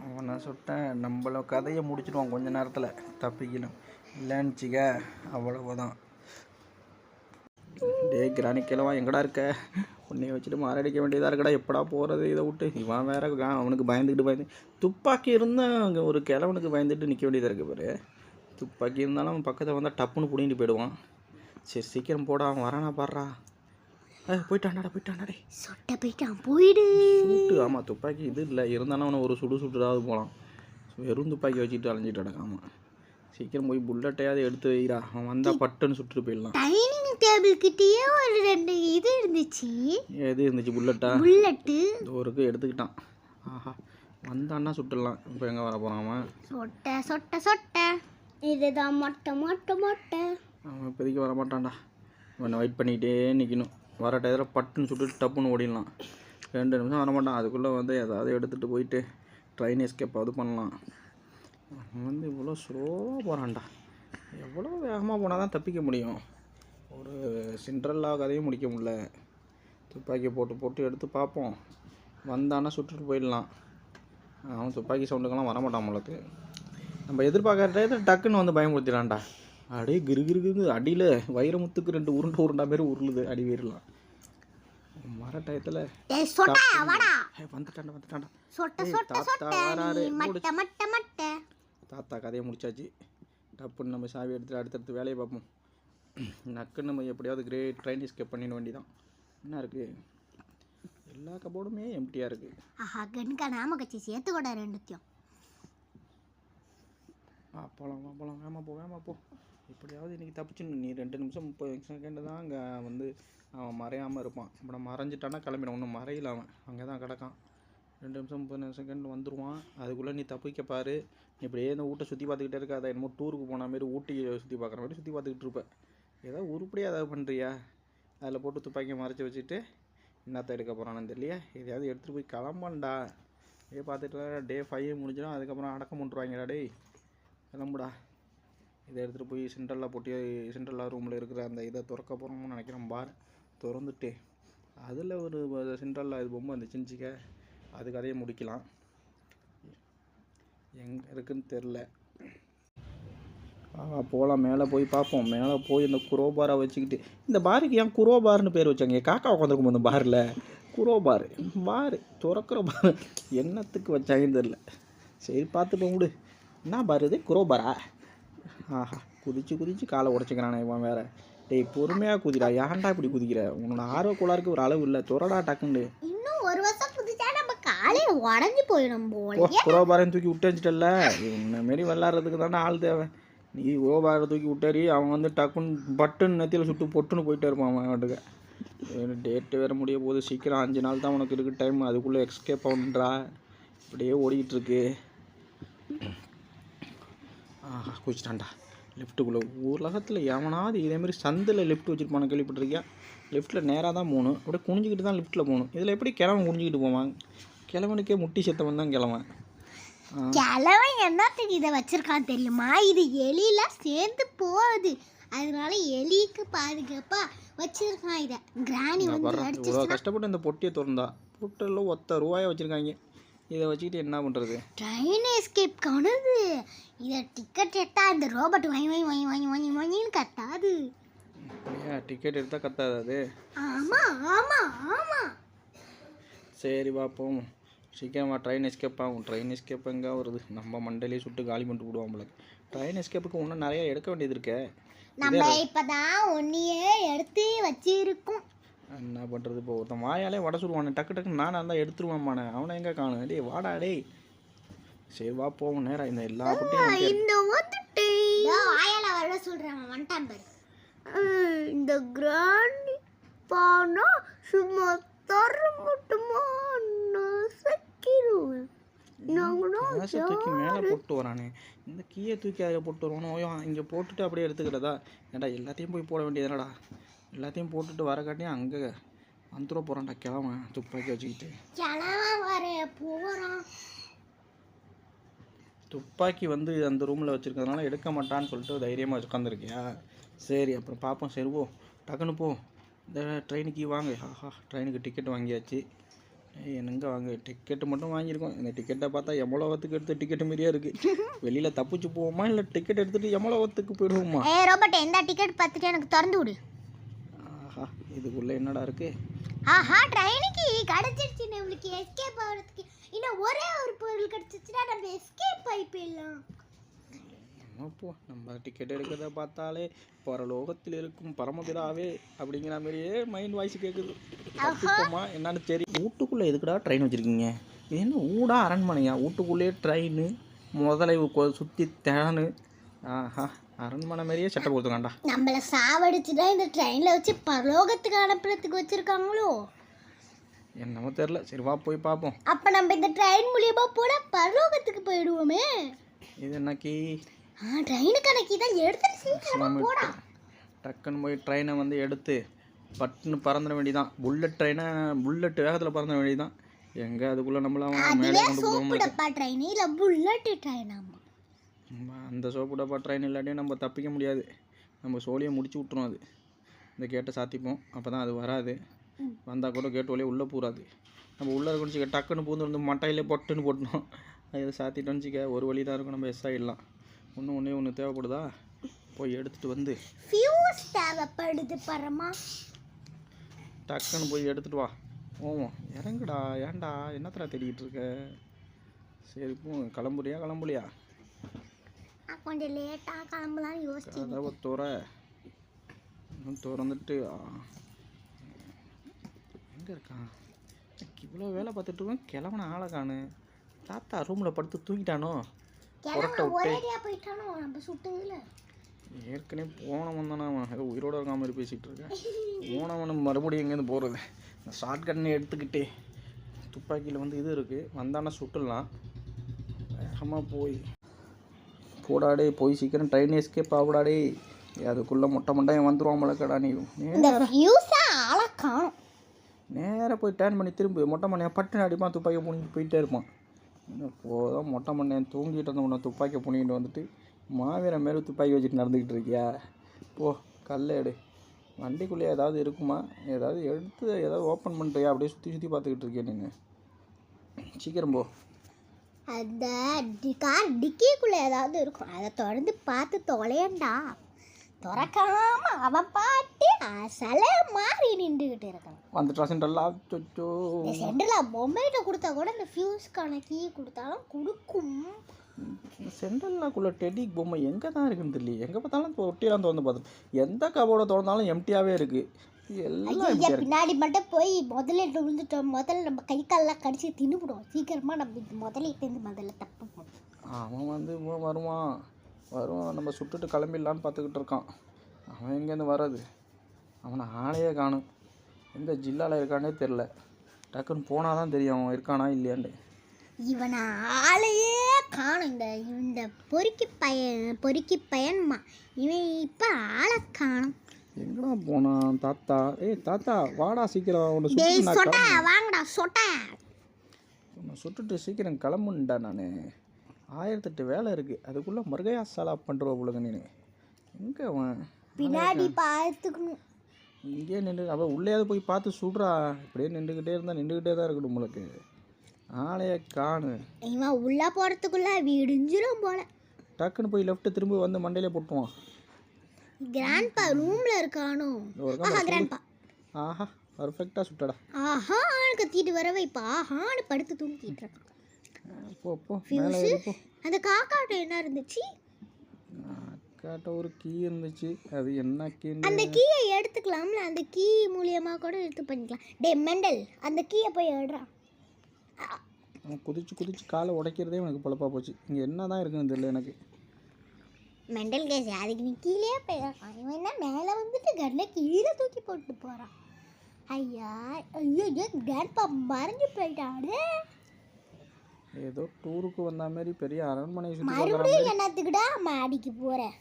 அவன் நான் சொல்லிட்டேன், நம்மள கதையை முடிச்சிடுவான் கொஞ்ச நேரத்தில், தப்பிக்கணும். இல்லைன்னுச்சிக்க அவ்வளவுதான். டே கிராணி கிழவா, எங்கடா இருக்க? உன்னைய வச்சுட்டு மாரடிக்க வேண்டியதாக இருக்கடா. எப்படா போகிறது இதை விட்டு? இவன் வேற அவனுக்கு பயந்து துப்பாக்கி இருந்தால் அங்கே ஒரு கிழவனுக்கு பயந்துட்டு நிற்க வேண்டியதாக இருக்குது பாரு. துப்பாக்கி இருந்தாலும் அவன் பக்கத்தில் வந்தால் டப்புன்னு பிடிங்கிட்டு போயிடுவான். சரி சீக்கிரம் போடா, அவன் வரானா பாடுறா. போயிட்டான்டா. சொட்ட போயிட்டான், போயிடு. சுட்டு. ஆமாம், துப்பாக்கி இது இல்லை இருந்தாலும் அவனை ஒரு சுடுறாவது போகலாம். வெறும் துப்பாக்கி வச்சுட்டு அலைஞ்சிட்டு கிடக்காம. சீக்கிரம் போய் புல்லட்டையாவது எடுத்து வைடா. அவன் வந்தால் பட்டுன்னு சுட்டுட்டு போயிடலாம். டைனிங் டேபிள் கிட்டேயே ஒரு 2 இது இருந்துச்சு. எது இருந்துச்சு? புல்லட்டு ஒருக்கு எடுத்துக்கிட்டான். ஆஹா, வந்தான்னா சுட்டுடலாம். இப்போ எங்கே வர போகிறான் அவன்? சொட்ட இதுதான் மொட்டை. அவன் இப்போதைக்கு வர மாட்டான்டா. அவனை வெயிட் பண்ணிக்கிட்டே நிற்கணும். வர டயத்தில் பட்டுன்னு சுட்டுட்டு டப்புன்னு ஓடிடலாம். 2 நிமிஷம் வரமாட்டான். அதுக்குள்ளே ஏதாவது எடுத்துகிட்டு போயிட்டு ட்ரெயின் எஸ்கேப்பாவது பண்ணலாம். அவன் இவ்வளோ ஸ்லோவாக போகிறான்டா. எவ்வளோ வேகமாக போனால் தான் தப்பிக்க முடியும்? ஒரு சிண்ட்ரெல்லா கதையும் முடிக்க முடியல. துப்பாக்கியை போட்டு எடுத்து பார்ப்போம். வந்தானா சுட்டுட்டு போயிடலாம். அவன் துப்பாக்கி சவுண்டுக்கெல்லாம் வரமாட்டான் போலக்கு. நம்ம எதிர்பார்க்குற டயத்தில் டக்குன்னு பயமுறுத்திடலான்டா. அப்படியே கிருகிருக்கு. அடியில் வைரமுத்துக்கு 2 உருண்டா மாரி உருளுது அடி வீரலாம். வர டயத்தில் வந்துட்டான்டா. தாத்தா கதையை முடிச்சாச்சு. டப்புன்னு நம்ம சாவி எடுத்துகிட்டு அடுத்தடுத்து வேலையை பார்ப்போம். நக்குன்னு நம்ம எப்படியாவது ட்ரெயின் எஸ்கேப் பண்ணிட வேண்டியதான். என்ன இருக்குது? எல்லா கபோர்டுமே எம்டியாக இருக்குது. சேர்த்து கூட 2த்தையும். போகலாம். வேகமாக போ. இப்படியாவது இன்றைக்கி தப்பிச்சுன்னு. நீ 2 நிமிஷம் 30 செகண்டு தான் அங்கே அவன் மறையாமல் இருப்பான். இப்போ மறைஞ்சிட்டானா கிளம்பிடும். ஒன்றும் மறையில அவன் அங்கே தான் கிடக்கான். 2 நிமிஷம் 30 செகண்ட் வந்துடுவான். அதுக்குள்ளே நீ தப்பிக்க பாரு. நீ இப்படியே இந்த ஊட்டை சுற்றி பார்த்துக்கிட்டே இருக்க. அதை என்னமோ டூருக்கு போன மாரி ஊட்டியை சுற்றி பார்க்குற மாதிரி சுற்றி பார்த்துக்கிட்டு இருப்பேன். ஏதாவது உருப்படியாக ஏதாவது பண்ணுறியா? அதில் போட்டு துப்பாக்கியை மறைச்சி வச்சுட்டு என்னத்தை எடுக்க போகிறான்னு தெரியலையா? எதையாவது எடுத்துகிட்டு போய் கிளம்பான்டா. பார்த்துட்டு டே 5 முடிஞ்சிடும். அதுக்கப்புறம் அடக்கம் பண்ணிட்டுருவாங்கடா. டேய் கிளம்புடா. இதை எடுத்துகிட்டு போய் சென்ட்ரல்லா ரூமில் இருக்கிற அந்த இதை திறக்க போகிறோம்னு நினைக்கிறேன். பார் திறந்துட்டு அதில் ஒரு சென்ட்ரல்லா இது பொம்மை வந்துச்சுன்னு வச்சுக்க, அது கதையை முடிக்கலாம். எங்கே இருக்குன்னு தெரில. போகலாம். மேலே போய் பார்ப்போம். மேலே போய் இந்த குரோபாரை வச்சுக்கிட்டு, இந்த பாருக்கு ஏன் குரோபார்னு பேர் வச்சாங்க? காக்கா உட்காந்துருக்கும் இந்த பாரில். குரோபார் திறக்கிற பார் என்னத்துக்கு வச்சாங்கன்னு தெரில. சரி பார்த்துட்டு விடு. என்ன பாரு இது? குரோபாரா? ஆஹா, குதிச்சு காலை உடச்சிக்கிறானே இவன் வேற. டேய் பொறுமையாக குதிடா. ஏன்டா இப்படி குதிக்கிற? உன்னோட ஆர்வக்குள்ளாருக்கு ஒரு அளவு இல்லை. துறடா டக்குண்டு. இன்னும் 1 வருஷம் குதிச்சா நம்ம காலே உடஞ்சி போயிடும் போல. குரோபாரையும் தூக்கி விட்டு வச்சுட்டல. இந்தமாரி விளாட்றதுக்கு தானே ஆள் தேவை. நீ குரோபாரை தூக்கி விட்டாரி அவன் டக்குன்னு பட்டுன்னு நெத்தியில் சுட்டு பொட்டுன்னு போயிட்டே இருப்பான் அவன் வாட்டுக்கு. டேட்டு வேறு முடிய போகுது. சீக்கிரம் 5 நாள் தான் உனக்கு இருக்குது டைம். அதுக்குள்ளே எஸ்கேப் ஆகுன்றா. இப்படியே ஓடிக்கிட்டுருக்கு. ஆஹா, குதிச்சிட்டான்டா. லிஃப்ட்டுக்குள்ளே உலகத்தில் எவனாவது இதேமாரி சந்தில் லிஃப்ட் வச்சுருப்பானு கேள்விப்பட்டிருக்கியா? லிஃப்ட்டில் நேராக தான் போகணும். அப்படியே குனிஞ்சிக்கிட்டு தான் லிஃப்ட்டில் போகணும். இதில் எப்படி கிழவன் குனிஞ்சிக்கிட்டு போவான்? கிழவனுக்கே முட்டி செத்தவன் தான் கிழவன். என்னத்துக்கு இதை வச்சிருக்கான்னு தெரியுமா? இது எலியெல்லாம் சேர்ந்து போகுது. அதனால எலிக்கு பாதுகாப்பாக வச்சிருக்கான். இதை கிராணி வந்து இவ்வளோ அடிச்சு கஷ்டப்பட்டு இந்த பொட்டியை திறந்தா பொட்டில் ₹1 வச்சுருக்காங்க. இதை வச்சுக்கிட்டு என்ன பண்ணுறது? ட்ரெயின் எஸ்கேப் காணுது. இதை டிக்கெட் எடுத்தால் இந்த ரோபோட் வாங்கி வாங்கி வாங்கி வாங்கி வாங்கி வாங்கின்னு கத்தாது. ஏன் டிக்கெட் எடுத்தால் கத்தாது அது? ஆமாம் ஆமாம் ஆமாம். சரி பார்ப்போம். சீக்கிரமாக ட்ரெயின் எஸ்கேப் ஆகும். ட்ரெயின் எஸ்கேப் எங்கே வருது? நம்ம மண்டலே சுட்டு காலி பண்ணிட்டு விடுவோம் நம்மளுக்கு. ட்ரெயின் எஸ்கேப்புக்கு இன்னும் நிறையா எடுக்க வேண்டியது இருக்கே. நம்ம இப்போ தான் ஒன்றையே எடுத்து வச்சிருக்கோம். என்ன பண்ணுறது? இப்போ ஒருத்தன் வாயாலே வடை சுடுவானே, டக்கு டக்குன்னு நானாக இருந்தால் எடுத்துருவான்மானே. அவனை எங்கே காணும்? டேய் வாடா டேய். சரி வா போவோம் நேரம். இந்த எல்லா பொட்டியும் இந்த வந்துட்டு வாயால வர சொல்கிறேன். வந்துட்டான் பாரு. இந்த கிராண்டி பானா சும்மா தர மட்டுமா நசக்கிடுவேன். தூக்கி மேலே போட்டு வரானே. இந்த கீயை தூக்கி அதில் போட்டு வருவானோ. இங்கே போட்டுட்டு அப்படியே எடுத்துக்கிறதா? ஏன்டா எல்லாத்தையும் போய் போட வேண்டியதுனடா. எல்லாத்தையும் போட்டுட்டு வர காட்டியும் அங்கே வந்துட போகிறான்டா கிழவன் துப்பாக்கி வச்சுக்கிட்டு. துப்பாக்கி வந்து அந்த ரூமில் வச்சுருக்கிறதுனால எடுக்க மாட்டான்னு சொல்லிட்டு தைரியமாக உட்காந்துருக்கியா? சரி அப்புறம் பார்ப்போம். சரி போ டக்குன்னு போ. இந்த ட்ரெயினுக்கு வாங்க. ஆஹா ட்ரெயினுக்கு டிக்கெட் வாங்கியாச்சு. எங்கே வாங்க? டிக்கெட்டு மட்டும் வாங்கியிருக்கோம். இந்த டிக்கெட்டை பார்த்தா எவ்வளோத்துக்கு எடுத்து டிக்கெட்டு மாரியே இருக்குது. வெளியில் தப்பிச்சு போவோமா இல்லை டிக்கெட் எடுத்துகிட்டு எவ்வளோத்துக்கு போயிடுவோமா? ரோபோட் எந்த டிக்கெட் பார்த்துட்டு எனக்கு திறந்து விடு. ஆஹா இதுக்குள்ளே என்னடா இருக்குது? ஆஹா ட்ரெயினுக்கு கிடச்சிருச்சு. நம்மளுக்கு எஸ்கேப் ஆகிறதுக்கு இன்னும் ஒரே ஒரு பொருள் கிடச்சிச்சுன்னா நம்ம எஸ்கேப் ஆகி போயிடலாம். போ. நம்ம டிக்கெட் எடுக்கிறத பார்த்தாலே பரலோகத்தில் இருக்கும் பரமபிதாவே அப்படிங்கிற மாதிரியே மைண்ட் வாய்ஸ் கேட்குது. தப்பிப்போமா என்னன்னு சரி. வீட்டுக்குள்ளே எதுக்குடா ட்ரெயின் வச்சுருக்கீங்க? இது என்ன ஊடா அரண்மனையா? வீட்டுக்குள்ளேயே ட்ரெயின் முதலை சுற்றி தேனு. ஆஹா அரண்மனை மாதிரியே சட்டை கொடுத்துக்காண்டா. நம்மளை சாவடிச்சுதான் இந்த ட்ரெயினில் வச்சு பரலோகத்துக்கு அனுப்புறதுக்கு வச்சுருக்காங்களோ என்னமோ தெரில. சரி வா போய் பார்ப்போம். அப்போ நம்ம இந்த ட்ரெயின் மூலியமாக போனால் பரலோகத்துக்கு போயிடுவோமே. இது என்னக்கி? ட்ரெயினுக்கு அன்னைக்கு தான் எடுத்துட்டு சீக்கிரமா போடா. டக்குன்னு போய் ட்ரெயினை வந்து எடுத்து பட்டுன்னு பறந்துட வேண்டியதான். புல்லட் வேகத்தில் பறந்துட வேண்டியதான். எங்கே அதுக்குள்ளே நம்மளாம் மேலே கொண்டு போக ட்ரெயின் இல்லை புல்லட் ட்ரெயின். ஆமாம் அந்த சோப்பு டப்பா ட்ரெயின் இல்லாட்டியும் நம்ம தப்பிக்க முடியாது. நம்ம சோழியை முடிச்சு விட்ருவோம். அது இந்த கேட்டை சாத்திப்போம். அப்போ தான் அது வராது. வந்தால் கூட கேட்டு வழியே உள்ளே பூராது. நம்ம உள்ளே இருக்கணும் டக்குன்னு பூந்து வந்து மட்டையிலே பொட்டுன்னு போட்டணும். அதை சாத்திட்டோன்னு வச்சுக்க ஒரு வழி தான் இருக்கும். நம்ம எஸ் ஆகிடலாம். ஒன்று தேவைப்படுதா? போய் எடுத்துகிட்டு வந்து ஃபியூஸ் தேவைப்படுது பரமா. டக்குன்னு போய் எடுத்துகிட்டு வா. ஓ இறங்குடா. ஏன்டா என்னத்தடா தேடிக்கிட்டு இருக்க? சரி போ. கிளம்புலையா? கொஞ்சம் லேட்டாக கிளம்பலான்னு யோசிச்சு கதவை திறந்துட்டு எங்கே இருக்கான்? இவ்வளோ வேலை பார்த்துட்டு இருக்கோம். கிளம்புன ஆளை காணு. தாத்தா ரூமில் படுத்து தூங்கிட்டானோ? போயிட்டானோ? நம்ம சுட்டதில்ல. ஏற்கனவே போனவன் தானே அவன். ஏதோ உயிரோடு இருக்க மாதிரி பேசிகிட்டு இருக்கேன். போனவனு மறுபடியும் எங்கேருந்து போகிறது? இந்த ஷார்ட் கன்னை எடுத்துக்கிட்டே துப்பாக்கியில் வந்து இது இருக்குது. வந்தானா சுட்டுடலாம். வேகமாக போடாடே. போய் சீக்கிரம் ட்ரெயின் எஸ்கேப் ஆகுடாடே. அதுக்குள்ளே மொட்டையன் வந்துடுவான் முளைக்கடா. நீ நேராக போய் டேர்ன் பண்ணி திரும்பி மொட்டை மண்ணையை பட்டுன்னு அடிப்பான். துப்பாக்கியை புனிட்டு போயிட்டே இருப்பான். இப்போதான் மொட்டை மண்ணையன் தூங்கிட்டு இருந்தவனை துப்பாக்கியை புனிக்கிட்டு வந்துட்டு மாவீரன் மேலே துப்பாக்கி வச்சுட்டு நடந்துக்கிட்டு இருக்கியா? போ கல்லை எடு. வண்டிக்குள்ளே ஏதாவது இருக்குமா? ஏதாவது எடுத்து ஏதாவது ஓப்பன் பண்ணுறியா? அப்படியே சுற்றி பார்த்துக்கிட்டு இருக்கியா நீங்கள்? சீக்கிரம் போ. அந்த கார் டிக்கிக்குள்ளே ஏதாவது இருக்கும். அதை தொடர்ந்து பார்த்து தொலையண்டா. திறக்காம அவன் பாட்டு சிலை மாறி நின்றுக்கிட்டு இருக்கான். வந்துட்டா சென்ட்ரலா? சென்ட்ரலா பொம்மைகிட்ட கொடுத்தா கூட இந்த ஃபியூஸ்க்கான கீ கொடுத்தாலும் கொடுக்கும். சென்ட்ரலாக்குள்ளே டெடி பொம்மை எங்கே தான் இருக்குன்னு தெரியல. எங்கே பார்த்தாலும் ஒட்டியெல்லாம் திறந்து பார்த்து எந்த கபோர்டை திறந்தாலும் எம்டியாகவே இருக்குது. எல்லாம் பின்னாடி மட்டும் போய் முதலிட்டு விழுந்துட்டோம். முதல்ல நம்ம கை காலெல்லாம் கடிச்சு தின்னுவிடுவோம். சீக்கிரமாக நம்ம இந்த முதல்ல தப்பு போடும். அவன் வந்து வருவான். நம்ம சுட்டுட்டு கிளம்பிடலான்னு பார்த்துக்கிட்டு இருக்கான். அவன் எங்கேருந்து வர்றது? அவனை ஆளையே காணும். எந்த ஜில்லாவில் இருக்கானே தெரில. டக்குன்னு போனால் தான் தெரியும் அவன் இருக்கானா இல்லையான்னு. இவனை ஆளையே காணும். இந்த பொறுக்கி பையன்மா இவன் இப்போ ஆளை காணும். எங்கடா போனான் தாத்தா? தாத்தா வாடா சீக்கிரம். வாங்கடா சொட்டை. உன்னை சுட்டுட்டு சீக்கிரம் கிளம்புண்டா. நான் 1008 வேலை இருக்குது. அதுக்குள்ளே மறுகையா சாலா பண்ணுற பொழுது நீ எங்கே அவன்? பின்னாடி பார்த்துக்கணும். இங்கேயே நின்று அவள் உள்ளேயாவது போய் பார்த்து சுடுறா. இப்படியே நின்றுக்கிட்டே இருந்தால் நின்றுக்கிட்டே தான் இருக்கணும் உங்களுக்கு. ஆளையே காணு. இவன் உள்ளே போகிறதுக்குள்ளே விடிஞ்சிரும் போல. டக்குன்னு போய் லெஃப்ட்டு திரும்ப வந்து மண்டையிலே போட்டுவான். கிராண்ட்பா ரூமில் இருக்கானோ? ஆஹா கிராண்ட்பா. ஆஹா பர்ஃபெக்டாக சுட்டடா. ஆஹா கத்திட்டு வர வைப்பா. ஆஹான்னு படுத்து தூங்கிட்டு இருக்கான். போ மேலே போ. அந்த காக்காட்ட என்ன இருந்துச்சு? காட்ட ஒரு கீ இருந்துச்சு. அது என்ன கீ? அந்த கீயை எடுத்துக்கலாம்ல. அந்த கீ மூலியமாக கூட எடுத்து பண்ணிக்கலாம். டே மெண்டல், அந்த கீயை போய் எடுறான். அவன் குதிச்சு காலை உடைக்கிறதே எனக்கு பொழப்பா போச்சு. இங்கே என்ன தான் இருக்குன்னு தெரியல எனக்கு. Mental case. அதுக்கு நீ கீழே போயிடறான். இவன் என்ன மேலே வந்துட்டு கட்டில் கீழே தூக்கி போட்டு போகிறான். ஐயா ஐயோ கிராண்ட்பா மறைஞ்சு போயிட்டானே. ஏதோ டூருக்கு வந்த மாதிரி பெரிய அரண்மனையை சுற்றி மறுபடியும் என்னத்துக்குடா மாடிக்கு போகிறேன்?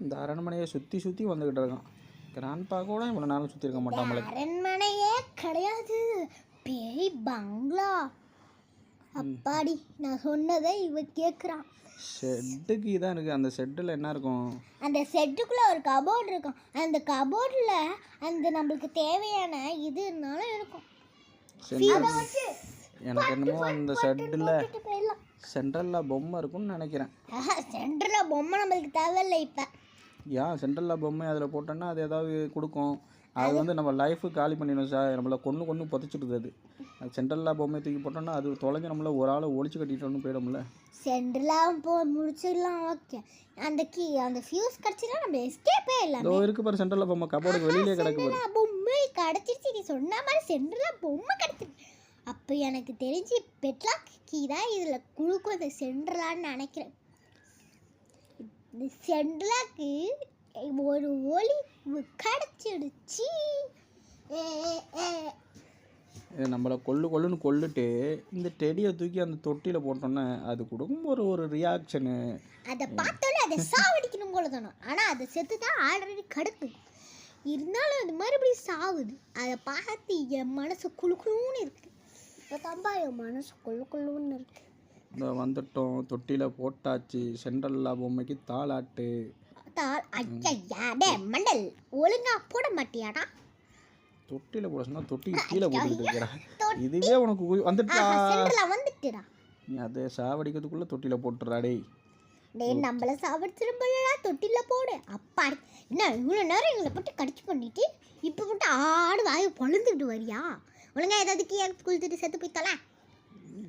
இந்த அரண்மனையை சுற்றி வந்துக்கிட்டு இருக்கான். கிராண்ட்பா கூட இவ்வளோ நேரம் சுற்றி இருக்க மாட்டான். அரண்மனையே கிடையாது, பேய் பங்களா. அப்பாடி, நான் சொன்னதை இவன் கேட்குறான். ஷெட்டுக்கு தான் இருக்குது. அந்த ஷெட்டில் என்ன இருக்கும்? அந்த ஷெட்டுக்குள்ளே ஒரு கபோர்டு இருக்கும். அந்த கபோர்டில் அந்த நம்மளுக்கு தேவையான இது இருந்தாலும் இருக்கும். எனக்கு என்னமோ அந்த ஷெட்டில் சென்ட்ரலில் பொம்மை இருக்கும்னு நினைக்கிறேன். சென்ட்ரலில் பொம்மை நம்மளுக்கு தேவையில்லை இப்போ. ஏன் சென்ட்ரலில் பொம்மை அதில் போட்டோன்னா அது ஏதாவது கொடுக்கும். அது வந்து நம்ம லைஃபு காலி பண்ணிடணும் சார். நம்மளை கொன்று புதைச்சிடுது. அது சென்ட்ரலில் பொம்மை தூக்கி போட்டோன்னா அது தொலைஞ்சு நம்மள ஒரு ஆளை ஒழிச்சு கட்டிட்டோன்னு போயிடும்ல. சென்ட்ரலாக முடிச்சிடலாம். ஓகே, அந்த அந்த ஃபியூஸ் கிடச்சினா நம்ம எஸ்கேப்பே இல்லை. இதோ இருக்கு பாரு சென்ட்ரலில் பொம்மை. கபோர்டுக்கு வெளியிலே கிடக்கு பாரு. பொம்மை கிடச்சிருச்சு. நீ சொன்ன மாதிரி சென்ட்ரலாக பொம்மை கிடச்சிருக்கு. அப்போ எனக்கு தெரிஞ்சு பெட்லாக் கீ தான் இதில் கொடுக்கும். அந்த சென்ட்ரலான்னு நினைக்கிறேன். இந்த சென்ட்ரலாக்கு ஒரு ஒளி கிடச்சிடுச்சு. நம்மளை கொல்லுன்னு கொல்லுட்டு இந்த டெடியை தூக்கி அந்த தொட்டியில் போட்டோன்னே அது கொடுக்கும் ஒரு ரியாக்ஷனு. அதை பார்த்தாலும் அதை சாவடிக்கணும் போல தோணும். ஆனால் அதை செத்து தான் ஆல்ரெடி கிடக்கு. இருந்தாலும் அது மறுபடியும் சாவுது. அதை பார்த்து என் மனசு குழுக்குழுன்னு இருக்குது. இப்போ தம்பா என் மனசு குழுக்குழுன்னு இருக்குது. இந்த வந்துட்டோம், தொட்டியில் போட்டாச்சு. சென்ட்ரலில் பொம்மைக்கு தாளாட்டு. ஐயா மண்டல், ஒழுங்கா போட மாட்டியாடா? தொட்டியில் போட சொன்னா தொட்டிக்கு கீழே போட்டுக்கிட்டு இருக்கிறா. இதுவே உனக்கு வந்துட்டுடா. நீ அதை சாவடிக்கிறதுக்குள்ளே தொட்டியில் போட்டுறாடே. டேய் நம்மள சாவடிச்சிருப்பா. தொட்டியில் போடு. அப்பா என்ன இவ்வளோ நேரம் எங்களை போட்டு கடிச்சு பண்ணிட்டு இப்போ மட்டும் ஆடு வாயை பொழுந்துக்கிட்டு வரியா? ஒழுங்கா ஏதாவது கீழே குளித்துட்டு செத்து போய்த்தல.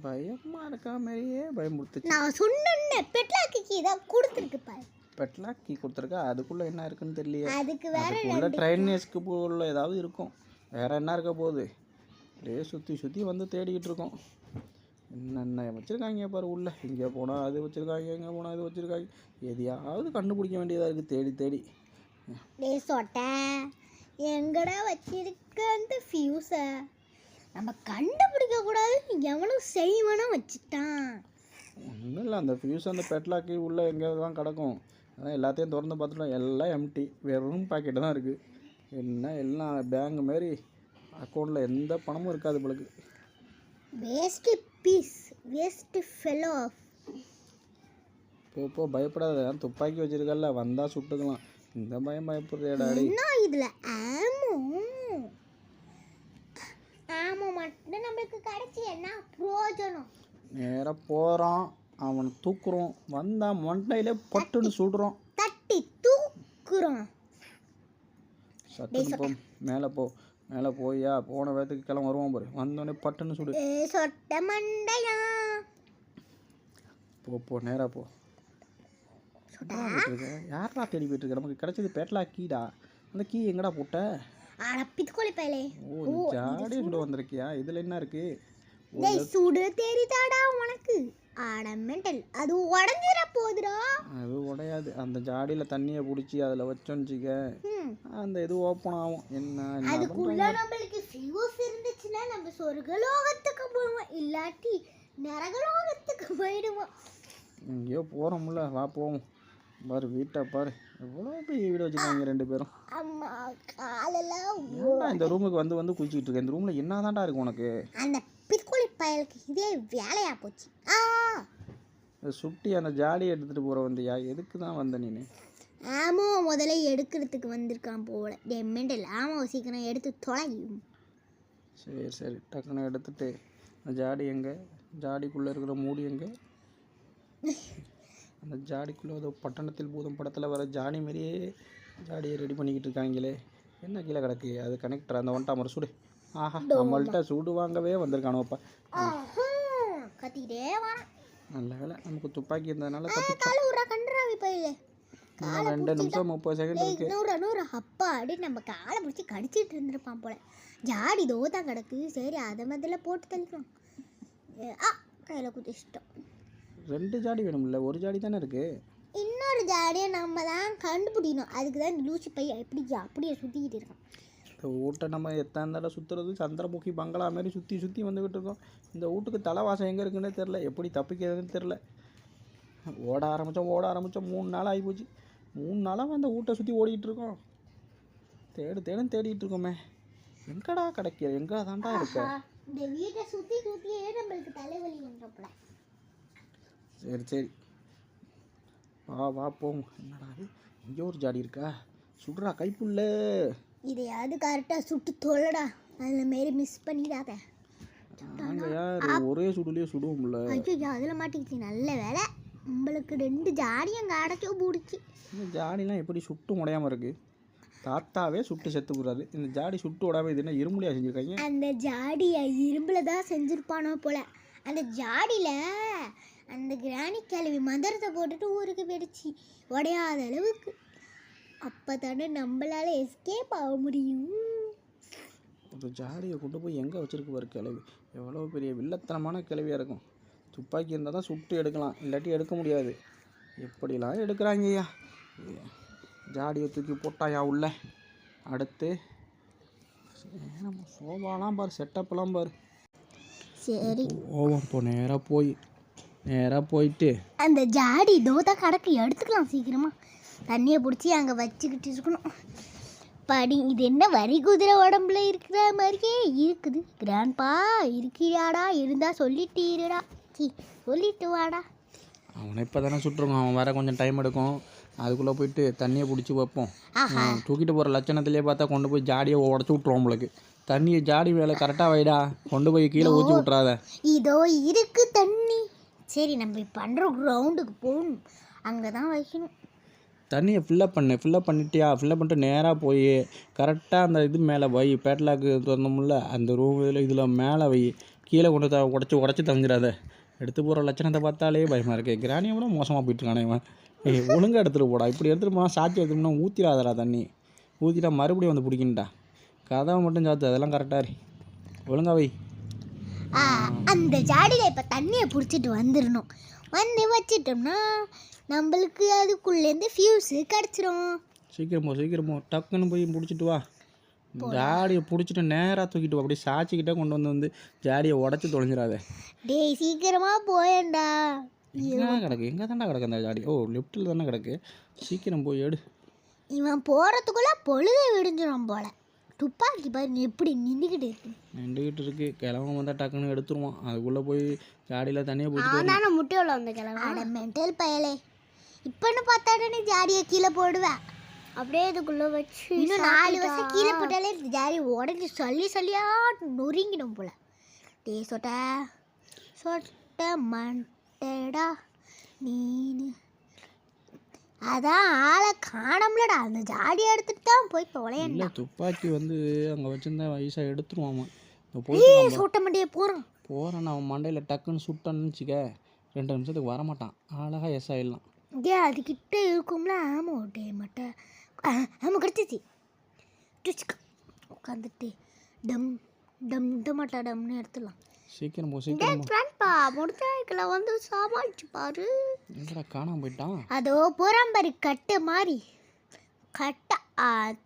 பயமா இருக்கா மாதிரியே பயமுறுத்துச்சு. நான் சொன்னேன்னு பெட்லாக்கு கீ தான் கொடுத்துருக்கு பாரு. பெட்லாக் கீ கொடுத்துருக்கா. அதுக்குள்ளே என்ன இருக்குன்னு தெரியல. அதுக்கு வேற ட்ரைனேஜ்க்கு உள்ள ஏதாவது இருக்கும். வேற என்ன இருக்க போகுது? அப்படியே சுற்றி வந்து தேடிக்கிட்டு இருக்கோம். என்னென்ன வச்சுருக்காங்க பாரு உள்ள. இங்கே போனால் அது வச்சுருக்காங்க, எங்கே போனால் அது வச்சுருக்காங்க. எதையாவது கண்டுபிடிக்க வேண்டியதாக இருக்குது தேடி. சொட்ட எங்கடா வச்சிருக்க அந்த ஃபியூஸை? நம்ம கண்டுபிடிக்க கூடாது. எவனும் செய்வனா வச்சுட்டான். ஒன்றும் இல்லை, அந்த ஃபியூஸ் அந்த பெட்லாக்கு உள்ளே எங்கேயாவது தான் கிடக்கும். அதான் எல்லாத்தையும் திறந்து பார்த்துட்டோம். எல்லாம் எம்டி, வெறும் பாக்கெட்டு தான் இருக்குது. என்ன எல்லாம் பேங்க் மாரி அக்கௌண்ட்டில் எந்த பணமும் இருக்காது பிள்ளைக்கு. Waste piece, waste fellow. போ பயப்படாத. துப்பாக்கி வச்சிருக்கல, வந்தால் சுட்டுக்கலாம். இந்த பயப்படுறியாடாடி? என்ன இதில் ஆமோ மட்டும் நம்மளுக்கு கிடைச்சி என்ன பிரயோஜனம்? நேராக போகிறோம், அவனை தூக்குறோம், வந்தால் மண்டையிலே பட்டுன்னு சுடுறோம், தட்டி தூக்குறோம். சட்டுன்னு போ, மேலே போயா போன வேகத்துக்கு கிளம்ப வருவான் பாரு. வந்தோடனே பட்டுன்னு சுடு. சொட்ட மண்டையா. போ நேராக போ. யாரா தேடி போயிட்டு இருக்க? நமக்கு கிடைச்சது பேட்லா கீடா. அந்த கீ எங்கடா போட்ட? பித்துக்கோழி பயலே. ஓ ஜாடியே சுட வந்திருக்கியா? இதில் என்ன இருக்கு? சுடு தெரியுதாடா உனக்கு? மெண்டல், அது உடஞ்சிட போகுதுடா. அது உடையாது. அந்த ஜாடியில் தண்ணியை பிடிச்சி அதில் வச்சோஞ்சிக்க அந்த இது ஓப்பன் ஆகும். என்ன அதுக்குள்ள நம்மளுக்கு ஃபியூஸ் இருந்துச்சுன்னா நம்ம சொர்க்கலோகத்துக்கு போவோம், இல்லாட்டி நரகலோகத்துக்கு போயிடுவோம். எங்கேயோ போகிறோம்ல, வா போவோம். பாரு வீட்டை பாரு, எவ்வளோ பெரிய வீடு வச்சுருக்காங்க ரெண்டு பேரும். அம்மா காலெல்லாம் இந்த ரூமுக்கு வந்து குளிச்சுக்கிட்டு இருக்கேன். இந்த ரூமில் என்ன தான்டா இருக்கு உனக்கு? அந்த பிற்கொலை பயலுக்கு இதே வேலையா போச்சு. சுட்டி அந்த ஜாடியை எடுத்துகிட்டு போகிற வந்தியா? எதுக்கு தான் வந்த நீ? ஆமோ முதல்ல எடுக்கிறதுக்கு வந்திருக்கான் போல மெண்டல். ஆமோ சீக்கிரம் எடுத்து தொலையும். சரி சரி டக்குன்னு எடுத்துட்டு அந்த ஜாடி எங்கே, ஜாடிக்குள்ளே இருக்கிற மூடி எங்கே? அந்த ஜாடிக்குள்ளே ஏதோ பட்டணத்தில் பூதம் படத்தில் வர ஜாடி மாரியே ஜாடியை ரெடி பண்ணிக்கிட்டு இருக்காங்களே. என்ன கீழே கிடக்கு? அது கனெக்டர். அந்த ஒன்ட்டாமரை சுடு. ஆஹா, நம்மள்கிட்ட சூடு வாங்கவே வந்திருக்கானோப்பா. கத்திக்கிட்டே வரான். நல்ல வேலை நமக்கு துப்பாக்கி இருந்ததுனால காலை விட்றா கண்டுறாவி பையில. 2 நிமிஷம் 30 செகண்ட் இருக்கு. நூறு அப்பா அப்படி நம்ம காலை பிடிச்சி கடிச்சிட்டு இருந்திருப்பான் போல. ஜாடி தோதான் கிடக்கு. சரி அதை மாதிரில போட்டு தள்ளிக்கலாம். கையில் குதிச்சிட்டோம். 2 ஜாடி வேணும்ல, ஒரு ஜாடி தானே இருக்கு. இன்னொரு ஜாடியை நம்ம தான் கண்டுபிடிக்கணும். அதுக்கு தான் லூசி பை அப்படியே சுற்றிக்கிட்டு இருக்கான். இந்த வீட்டை நம்ம எத்தனை தடவை சுற்றுறது, சந்திரமுகி பங்களா மாரி சுற்றி வந்துக்கிட்டு இருக்கோம். இந்த வீட்டுக்கு தலைவாசம் எங்கே இருக்குன்னே தெரில, எப்படி தப்பிக்கிறதுன்னு தெரில. ஓட ஆரம்பித்தோம் 3 நாள் ஆகிப்போச்சு. 3 நாளாக அந்த வீட்டை சுற்றி ஓடிக்கிட்டு இருக்கோம். தேடிட்டு இருக்கோமே. எங்கடா கிடைக்கிற, எங்கே தாண்டா இருக்க? இந்த வீட்டை சுற்றியே நம்மளுக்கு தலைவலி வந்துடப்பட. சரி வா போவோம். என்னடா அது, இங்கே ஒரு ஜாடி இருக்கா? சுடுறா கைப்புள்ள. இதையாவது கரெக்டாக சுட்டு தொல்லடா. அதில் மாரி மிஸ் பண்ணிடாத. நாங்கள் யார் ஒரே சுடுலேயே சுடுவோம்ல. ஐயோ அதில் மாட்டிக்கிச்சு. நல்ல வேலை நம்மளுக்கு 2 ஜாடியும் அங்கே அடைச்சோ பிடிச்சி. இந்த ஜாடிலாம் எப்படி சுட்டு உடையாமல் இருக்குது? தாத்தாவே சுட்டு செத்து போடுறாரு. இந்த ஜாடி சுட்டு விடாமல் இது என்ன இரும்புலையா செஞ்சுருக்காங்க? அந்த ஜாடியை இரும்பில் தான் செஞ்சுருப்பானோ போல். அந்த ஜாடியில் அந்த கிராணி கிழவி மந்திரத்தை போட்டுட்டு ஊருக்கு போயிடுச்சு உடையாத அளவுக்கு. அப்போ தானே நம்மளால் எஸ்கேப் ஆக முடியும். ஒரு ஜாடியை கொண்டு போய் எங்கே வச்சுருக்கு பாரு கிழவி. எவ்வளோ பெரிய வில்லத்தனமான கிழவியாக இருக்கும். துப்பாக்கி இருந்தால் தான் சுட்டு எடுக்கலாம், இல்லாட்டி எடுக்க முடியாது. எப்படிலாம் எடுக்கிறாங்கய்யா. ஜாடியை தூக்கி போட்டாயா உள்ள. அடுத்து நம்ம சோபாலாம் பாரு, செட்டப்லாம் பாரு. சரி ஓவம் இப்போ நேராக போயிட்டு அந்த ஜாடி தோதா கணக்கு எடுத்துக்கலாம் சீக்கிரமாக. தண்ணியை பிடிச்சி அங்கே வச்சுக்கிட்டு இருக்கணும். இது என்ன வரி குதிரை உடம்புல இருக்கிற மாதிரியே இருக்குது. கிராண்ட்பா இருக்கிறாடா, இருந்தால் சொல்லிட்டீருடா. சொல்லிட்டு வாடா. அவனை இப்போ தானே சுட்டுருக்கோம், அவன் வேறு கொஞ்சம் டைம் எடுக்கும். அதுக்குள்ளே போயிட்டு தண்ணியை பிடிச்சி வைப்போம். தூக்கிட்டு போகிற லட்சணத்துலேயே பார்த்தா கொண்டு போய் ஜாடியை உடச்சி விட்ருவோம். உங்களுக்கு தண்ணியை ஜாடி வேலை கரெக்டாக வைடா, கொண்டு போய் கீழே ஊற்றி விட்றாத. இதோ இருக்கு தண்ணி. சரி நம்ம பண்ணுற கிரவுண்டுக்கு போகணும், அங்கே தான் வைக்கணும். தண்ணியை ஃபில்லப் பண்ணிட்டியா? ஃபில்லப் பண்ணிட்டு நேராக போய் கரெக்டாக அந்த இது மேலே வை. பேட்லாக்கு திறந்தோம்ல அந்த ரூம் இதில் மேலே வை. கீழே கொண்டு உடச்சி தங்கிடாத. எடுத்து போகிற லட்சணத்தை பார்த்தாலே பயமாக இருக்கு. கிராணியை விட மோசமாக போயிட்டுருக்கானே இவன். ஒழுங்காக எடுத்துகிட்டு போடா. இப்படி எடுத்துகிட்டு போனால் சாட்சி எடுத்துட்டோம்னா ஊற்றிடாதடா. தண்ணி ஊற்றிட்டா மறுபடியும் வந்து பிடிக்கின்டா. கதவை மட்டும் சாத்து, அதெல்லாம் கரெக்டாக இரு. ஒழுங்கா வை. அந்த ஜாடியில் இப்போ தண்ணியை பிடிச்சிட்டு வந்துடணும். வச்சிட்டோம்னா நம்மளுக்கு அதுக்குள்ளேருந்து ஃபியூஸு கிடச்சிரும். சீக்கிரமோ டக்குன்னு போய் பிடிச்சிட்டு வா. ஜாடியை பிடிச்சிட்டு நேராக தூக்கிட்டு வா. அப்படியே சாச்சிக்கிட்டே கொண்டு வந்து ஜாடியை உடச்சி தொலைஞ்சிடாத. டேய் சீக்கிரமாக போயேண்டா. எங்கே தாண்டா கிடக்கு அந்த ஜாடி? லெஃப்ட்டில் தானே கிடக்கு. சீக்கிரம் போய் எடு. இவன் போகிறதுக்குள்ளே பொழுதை விடிஞ்சிடும் போல. துப்பாக்கி பாரு எப்படி நின்றுக்கிட்டு இருக்கு. கிழவன் வந்தால் டக்குன்னு எடுத்துருவான். அதுக்குள்ளே போய் ஜாடியில் தண்ணியை பிடிச்சி முட்டையோட வந்த கிழவன் மென்டல் பயலே. இப்போன்னு பார்த்தாடே நீ ஜாடியை கீழே போடுவேன். அப்படியே இதுக்குள்ளே வச்சு இன்னும் 4 வருஷம் கீழே போட்டாலே ஜாடி உடஞ்சி சொல்லியா நொறுங்கிடும் போல. டே சொட்ட மண்டடா நீனு. அதான் ஆளை காணம்லடா. அந்த ஜாடியை எடுத்துட்டு தான் போய் தொலையல. துப்பாக்கி அங்கே வச்சுருந்தா வயசாக எடுத்துருவாமா. சூட்ட மண்டியை போகிறான் அவன் மண்டையில் டக்குன்னு சுட்டான்னு வச்சுக்க 2 நிமிஷத்துக்கு வரமாட்டான். அழகாக எஸ் ஆகிடலாம். அதுக்கிட்ட இருக்கும்ல. ஆமாம் கிடச்சிச்சு. உட்காந்துட்டு டம்னு எடுத்துடலாம். சீக்கிரம் முடிச்சாய்க்கில் சமாளிச்சு பாரு. காணாம போயிட்டான். அதோ போறாம்பரி கட்டு மாதிரி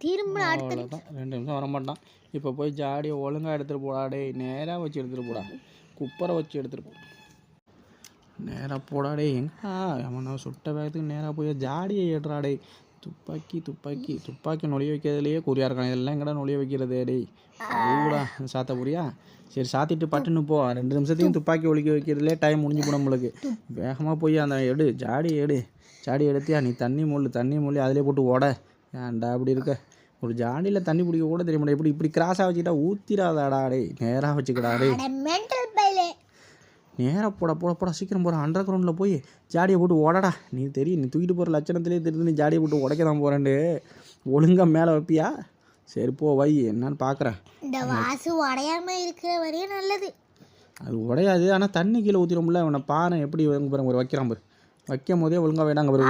திரும்ப அடுத்த 2 நிமிஷம் வரமாட்டான். இப்போ போய் ஜாடியை ஒழுங்காக எடுத்துகிட்டு போடாடே. நேராக வச்சு எடுத்துகிட்டு போடா. குப்பரை வச்சு எடுத்துகிட்டு போ. நேராக போடாடே. எங்கா அவனை சுட்ட வேகத்துக்கு நேராக போய் ஜாடியை ஏடுறாடே. துப்பாக்கி நொழிய வைக்கிறதுலையே குறியாக இருக்கான். இதெல்லாம் எங்கடா நொழிய வைக்கிறது? டேய் ஊடா சாத்த புரியா? சரி சாத்திட்டு பட்டுன்னு போ. 2 நிமிஷத்தையும் துப்பாக்கி ஒழிக்க வைக்கிறதுலே டைம் முடிஞ்சு போன நம்மளுக்கு. வேகமாக போய் அந்த ஜாடியை எடு. ஜாடி எடுத்தியா நீ தண்ணி மூழ்கி அதிலே போட்டு ஓட. ஏன்டா அப்படி இருக்க? ஒரு ஜாடியில் தண்ணி பிடிக்க கூட தெரிய மாட்டேன். இப்படி கிராஸாக வச்சுக்கிட்டா ஊற்றிடாதாடா டே. நேராக வச்சுக்கடா டே. மென்டல் பைலே. நேராக போட சீக்கிரம் போகிற. அண்டர் கிரவுண்டில் போய் ஜாடியை போட்டு ஓடடா. நீ தெரியும், நீ தூக்கிட்டு போகிற லட்சணத்துலேயே தெரிஞ்சு நீ ஜாடியை போட்டு உடைக்க தான் போகிறேன்டு. ஒழுங்காக மேலே வைப்பியா? சரி போ வை, என்னன்னு பார்க்குறேன். இந்த வாசு உடையாமல் இருக்கிற வரையும் நல்லது. அது உடையாது, ஆனால் தண்ணி கீழே ஊற்றிடும்ல. அவனை பானை எப்படி பாரு வைக்கிறான் பாரு. வைக்கும் போதே ஒழுங்காக வேணாங்க பாரு.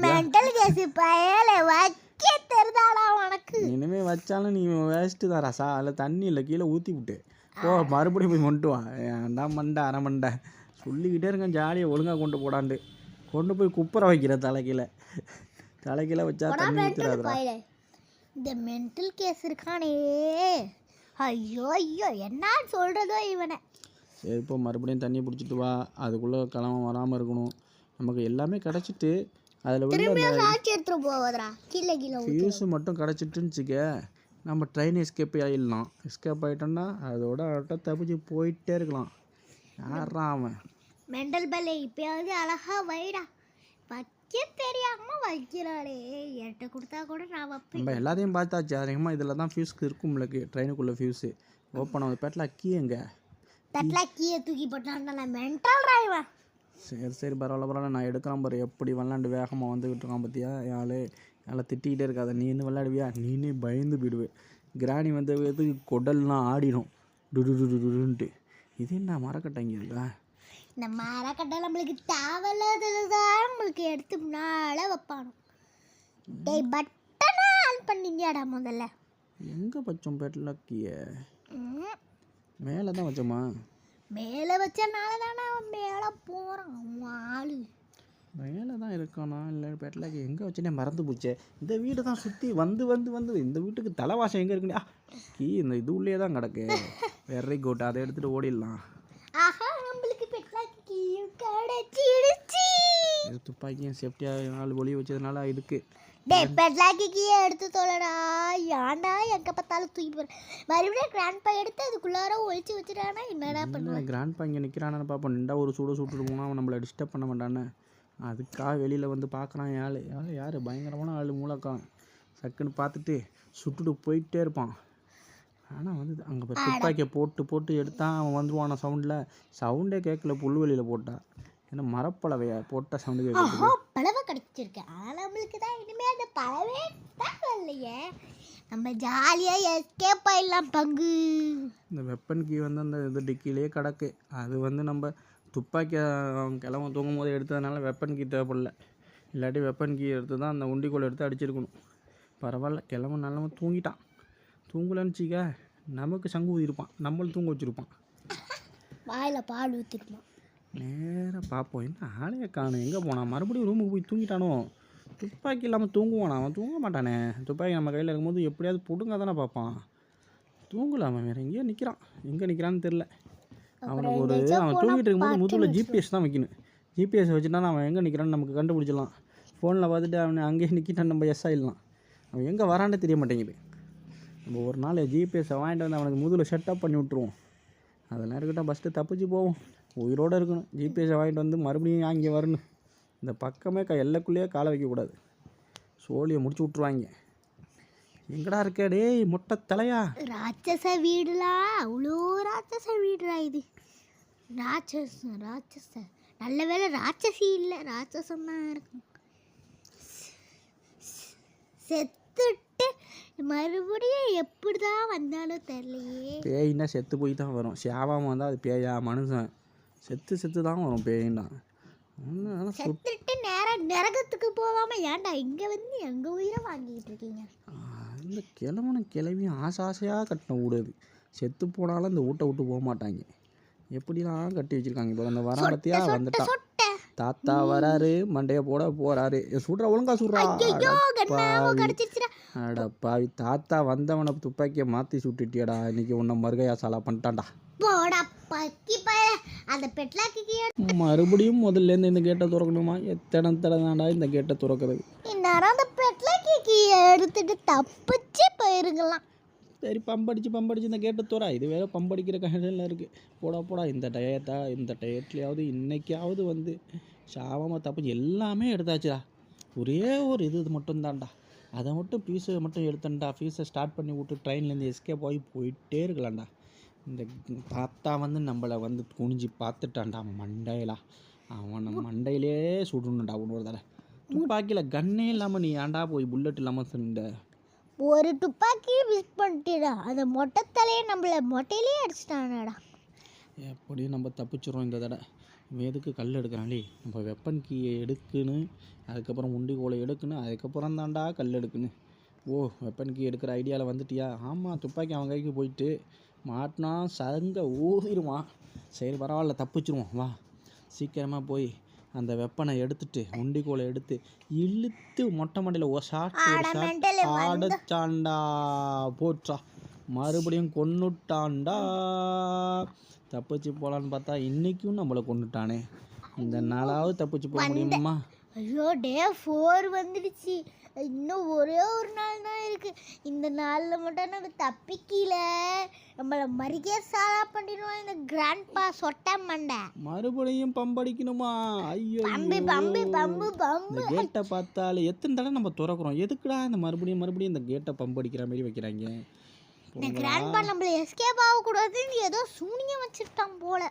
மென்டல் கேஸ் பயலே வைக்க தெரிதாடா உனக்கு. இனிமேல் வச்சாலும் நீ வேஸ்ட்டு தான் ரசா. அதில் தண்ணி இல்லை, கீழே ஊற்றி விட்டு போ. மறுபடியும் போய் கொண்டு வா. ஏன்டா மண்டை அரை மண்டை சொல்லிக்கிட்டே இருக்கேன். ஜாலியை ஒழுங்காக கொண்டு போடாண்டு கொண்டு போய் குப்பரை வைக்கிற தலைக்கீழே வச்சா தண்ணி ஊற்றுறாதுடா. இந்த மென்டல் கேஸ் இருக்கானே, ஐயோ என்னான்னு சொல்கிறதோ இவனை. சரி இப்போ மறுபடியும் தண்ணியை பிடிச்சிட்டு வா. அதுக்குள்ளே கிளம்ப வராமல் இருக்கணும். நமக்கு எல்லாமே கிடச்சிட்டு அதில் எடுத்துகிட்டு போவதுரா. கீழே ஃபியூஸு மட்டும் கிடச்சிட்டுன்னு வச்சுக்க, நம்ம ட்ரெயின் எஸ்கேப் ஆகிடலாம். எஸ்கேப் ஆகிட்டோன்னா அதோட தப்பிச்சு போயிட்டே இருக்கலாம். யாரா அவன் மெண்டல் பல்லே? இப்போயாவது அழகாக வைடா. வைக்க தெரியாமல் வைக்கிறாளே. என்கிட்ட கொடுத்தா கூட நான் வைப்பேன். நம்ம எல்லாத்தையும் பார்த்தாச்சு. அதிகமாக இதில் தான் ஃபியூஸ்க்கு இருக்கும்லக்கு. ட்ரெயினுக்குள்ளே ஃபியூஸு ஓப்பன் ஆகுது. பெட்லா கீ எங்கே? பெட்லா கீயை தூக்கி போட்டான். Mental driver. சரி பரவாயில்ல. நான் எடுக்கலாம் பாரு. எப்படி விளாண்டு வேகமாக வந்துக்கிட்டு இருக்கான் பார்த்தியா? யாழை திட்டிக்கிட்டே இருக்காத. நீ இன்னும் விளையாடுவியா? நீனே பயந்து போயிடுவேன். கிராணி வந்து கொடல்லாம் ஆடிடும் டுன்ட்டு. இது என்ன மரக்கட்டைங்க இருக்கா? இந்த மரக்கட்டை நம்மளுக்கு தேவையில்லாததான் நம்மளுக்கு எடுத்து முன்னால வைப்பானோ. டேய் பட்டனை ஆன் பண்ணிங்கடா முதல்ல. எங்கே வச்சோம் பெட்லக்கிய? மேலே தான் வச்சோமா? மேலே வச்சனால தானே அவன் மேலே போகிறான். அவன் ஆளு மேலே தான் இருக்கானா இல்லை பெட்லாக்கி எங்கே வச்சுனே மறந்து போச்சே. இந்த வீடு தான் சுற்றி வந்து இந்த வீட்டுக்கு தலைவாசம் எங்கே இருக்குன்னு கீ இந்த இது உள்ளே தான் கிடக்கு. வெரி குட், அதை எடுத்துகிட்டு ஓடிடலாம். ஆஹா, நம்மளுக்கு பெட்லாக்கி கீயும் கிடைச்சிடுச்சு. துப்பாக்கியும் சேஃப்டியாக 4 ஒளி வச்சதுனால இதுக்கு. டேய் பெட்லாக்கி கீயை எடுத்து தோலடா. ஏன்டா எங்கே பார்த்தாலும் தூக்கி போகிற? மறுபடியும் கிராண்ட் பை எடுத்து அதுக்குள்ளார ஒழிச்சு வச்சுட்டானா என்னடா பண்ணுவேன்? கிராண்ட் பை இங்கே நிற்கிறானு பார்ப்போம். நின்றா ஒரு சுட்டுட்டு போனால் அவன் நம்மளை டிஸ்டர்ப் பண்ண மாட்டானே. அதுக்காக வெளியில் வந்து பார்க்குறான். யார் பயங்கரமான ஆள் மூலக்கான். சக்குன்னு பார்த்துட்டு சுட்டுட்டு போயிட்டே இருப்பான். ஆனால் வந்து அங்கே போய் துப்பாக்கியை போட்டு எடுத்தான். அவன் வந்துடுவான சவுண்டே கேட்கல. புல்வெளியில் போட்டான். ஏன்னா மரப்பலவையா போட்ட சவுண்டு கேட்குது. பழவை கிடைச்சிருக்கேன். ஆனால் நம்மளுக்கு தான் இனிமேல் அந்த பழவே தான் இல்லையே. நம்ம ஜாலியாக எஸ்கேப் ஆகிடலாம் பங்கு. இந்த வெப்பன் கீ வந்து அந்த இது டிக்கிலேயே கிடக்கு. அது வந்து நம்ம துப்பாக்கி கிளம்ப தூங்கும் போது எடுத்ததுனால வெப்பன் கீ தேவைப்படல. இல்லாட்டி வெப்பன் கீ எடுத்து தான் அந்த உண்டிக்குள்ளே எடுத்து அடிச்சிருக்கணும். பரவாயில்ல, கிளம்ப நல்லவன் தூங்கிட்டான். தூங்கலன்னு வச்சிக்க நமக்கு சங்கு ஊதிருப்பான். நம்மளும் தூங்க வச்சுருப்பான். வாயில் பால் ஊற்றிருப்பான். நேராக பார்ப்போம். என்ன ஆளையை காணும், எங்கே போனான்? மறுபடியும் ரூமுக்கு போய் தூங்கிட்டானோ? துப்பாக்கி இல்லாமல் தூங்குவானா? அவன் தூங்க மாட்டானே. துப்பாக்கி நம்ம கையில் இருக்கும்போது எப்படியாவது பிடுங்க தானே பார்ப்பான். தூங்கலாமா? வேறு எங்கேயோ நிற்கிறான். எங்கே நிற்கிறான்னு தெரில. அவனுக்கு அவன் தூங்கிட்டு இருக்கும்போது முதுகில் ஜிபிஎஸ் தான் வைக்கணும். ஜிபிஎஸ் வச்சுட்டானா அவன் எங்கே நிற்கிறான்னு நமக்கு கண்டுபிடிச்சிடலாம். ஃபோனில் பார்த்துட்டு அவனை அங்கேயே நிற்கிட்டான். நம்ம எஸ் ஆகிடலாம். அவன் எங்கே வரான்னு தெரிய மாட்டேங்குது. நம்ம ஒரு நாள் ஜிபிஎஸை வாங்கிட்டு வந்து அவனுக்கு முதுகில் செட்டப் பண்ணி விட்ருவோம். அதெல்லாம் இருக்கட்டும், ஃபஸ்ட்டு தப்பிச்சு போவோம். உயிரோடு இருக்கணும். ஜிபிஎஸை வாங்கிட்டு வந்து மறுபடியும் அங்கே வரணும். இந்த பக்கமே எல்லைக்குள்ளேயே காலை வைக்கக்கூடாது. சோழியை முடிச்சு விட்ருவாங்க. எங்கடா இருக்க டேய் மொட்டை தலையா? ராட்சச வீடுலாம் அவ்வளோ ராட்சச வீடுடா இது. ராட்சச நல்ல வேலை ராட்சசி இல்லை, ராட்சசம் தான் இருக்கும். செத்துட்டு மறுபடியும் எப்படி தான் வந்தாலும் தெரியலையே. பேயின்னா செத்து போய் தான் வரும். சேவாமல் வந்தால் அது பேயா? மனுஷன் செத்து தான் வரும் பேயின்னா. செத்துட்டு நேராக நரகத்துக்கு போகாமல் ஏன்டா இங்கே வந்து எங்கள் உயிரை வாங்கிட்டு இருக்கீங்க? இந்த கிளவியும் ஆசையாக கட்டின வீடு. செத்து போனாலும் இந்த வீட்டை விட்டு போக மாட்டாங்க. எப்படிலாம் கட்டி வச்சுருக்காங்க. இப்போ அந்த வராண்டத்தையா வந்துட்டான். தாத்தா வராரு, மண்டையை போட போகிறாரு. சுடுறா, ஒழுங்கா சுடுறா. அடப்பாவி, தாத்தா வந்தவனை துப்பாக்கியை மாற்றி சுட்டுட்டியடா. இன்னைக்கு உன்னை மறுகையா சாலா பண்ணிட்டான்டா. மறுபடியும் முதல்லேருந்து இந்த கேட்டை திறக்கணுமா? எத்தனை தாண்டா இந்த கேட்டை திறக்கிறது? எடுத்துட்டு தப்பிச்சு போயிருக்கலாம். சரி, பம்படிச்சு இந்த கேட்டை துறா. இது வேறு பம்படிக்கிற கண்டிஷனில் இருக்குது. போடா இந்த டயத்துலையாவது இன்னைக்காவது வந்து சாவமாக தப்பிச்சு எல்லாமே எடுத்தாச்சுடா. ஒரே ஒரு இது மட்டும்தான்டா, அதை மட்டும் ஃபீஸை மட்டும் எடுத்தேன்டா, ஃபீஸை ஸ்டார்ட் பண்ணி விட்டு ட்ரெயின்லேருந்து எஸ்கேப் ஆகி போயிட்டே இருக்கலாம்டா. இந்த தாத்தா வந்து நம்மளை வந்து குனிஞ்சு பார்த்துட்டான்டா மண்டையிலா, அவனை மண்டையிலே சுடணும்டா ஒரு தடவை. துப்பாக்கியில் கன்னே இல்லாமல் நீ ஏன்டா போய் புல்லட் இல்லாமல் சொன்ன? ஒரு துப்பாக்கியை மிஸ் பண்ணிட்டேடா, அதை மொட்டை தலையை நம்மளை மொட்டையிலே அடிச்சிட்டானடா. எப்படியும் நம்ம தப்பிச்சிடும் இந்த தடவை. இவன் எதுக்கு கல் எடுக்கிறான்லே? நம்ம வெப்பன் கீயை எடுக்குன்னு, அதுக்கப்புறம் உண்டிகோலை எடுக்கணும், அதுக்கப்புறம் தான்டா கல் எடுக்கணும். ஓ, வெப்பன் கீ எடுக்கிற ஐடியாவில் வந்துட்டியா? ஆமாம், துப்பாக்கி அவன் கைக்கு போயிட்டு மாட்டினா சங்க ஊதிடுவான். சரி பரவாயில்ல, தப்பிச்சிருவோம். வா சீக்கிரமாக போய் அந்த வெப்பனை எடுத்துட்டு உண்டிகோலை எடுத்து இழுத்து மொட்டை மண்டையில் ஒரு ஷாட் ஆடச்சாண்டா போட்டா, மறுபடியும் கொன்னுட்டான்டா. தப்பிச்சு போகலான்னு பார்த்தா இன்றைக்கும் நம்மளை கொண்டுட்டானே. இந்த நாளாவது தப்பிச்சு போக முடியுமா? ஐயோ, டே 4 வந்துடுச்சு. இன்னும் ஒரே ஒரு நாள் தான் இருக்குது. இந்த நாளில் மட்டும் நம்ம தப்பிக்கல, நம்மளை மறுக்கே சாலா பண்ணிடுவோம் இந்த கிராண்ட்பா சொட்ட மண்டை. மறுபடியும் பம்படிக்கணுமா? ஐயோ, பம்பு பம்பு பம்பு பம்பு. இந்த கேட்டை பார்த்தாலே எத்தனை தடவை நம்ம திறக்கிறோம், எதுக்குடா இந்த மறுபடியும் இந்த கேட்டை பம்படிக்கிற மாதிரி வைக்கிறாங்க? இந்த கிராண்ட்பா நம்மள எஸ்கேப் ஆகக்கூடாதுன்னு ஏதோ சூனியம் வச்சுட்டான் போல.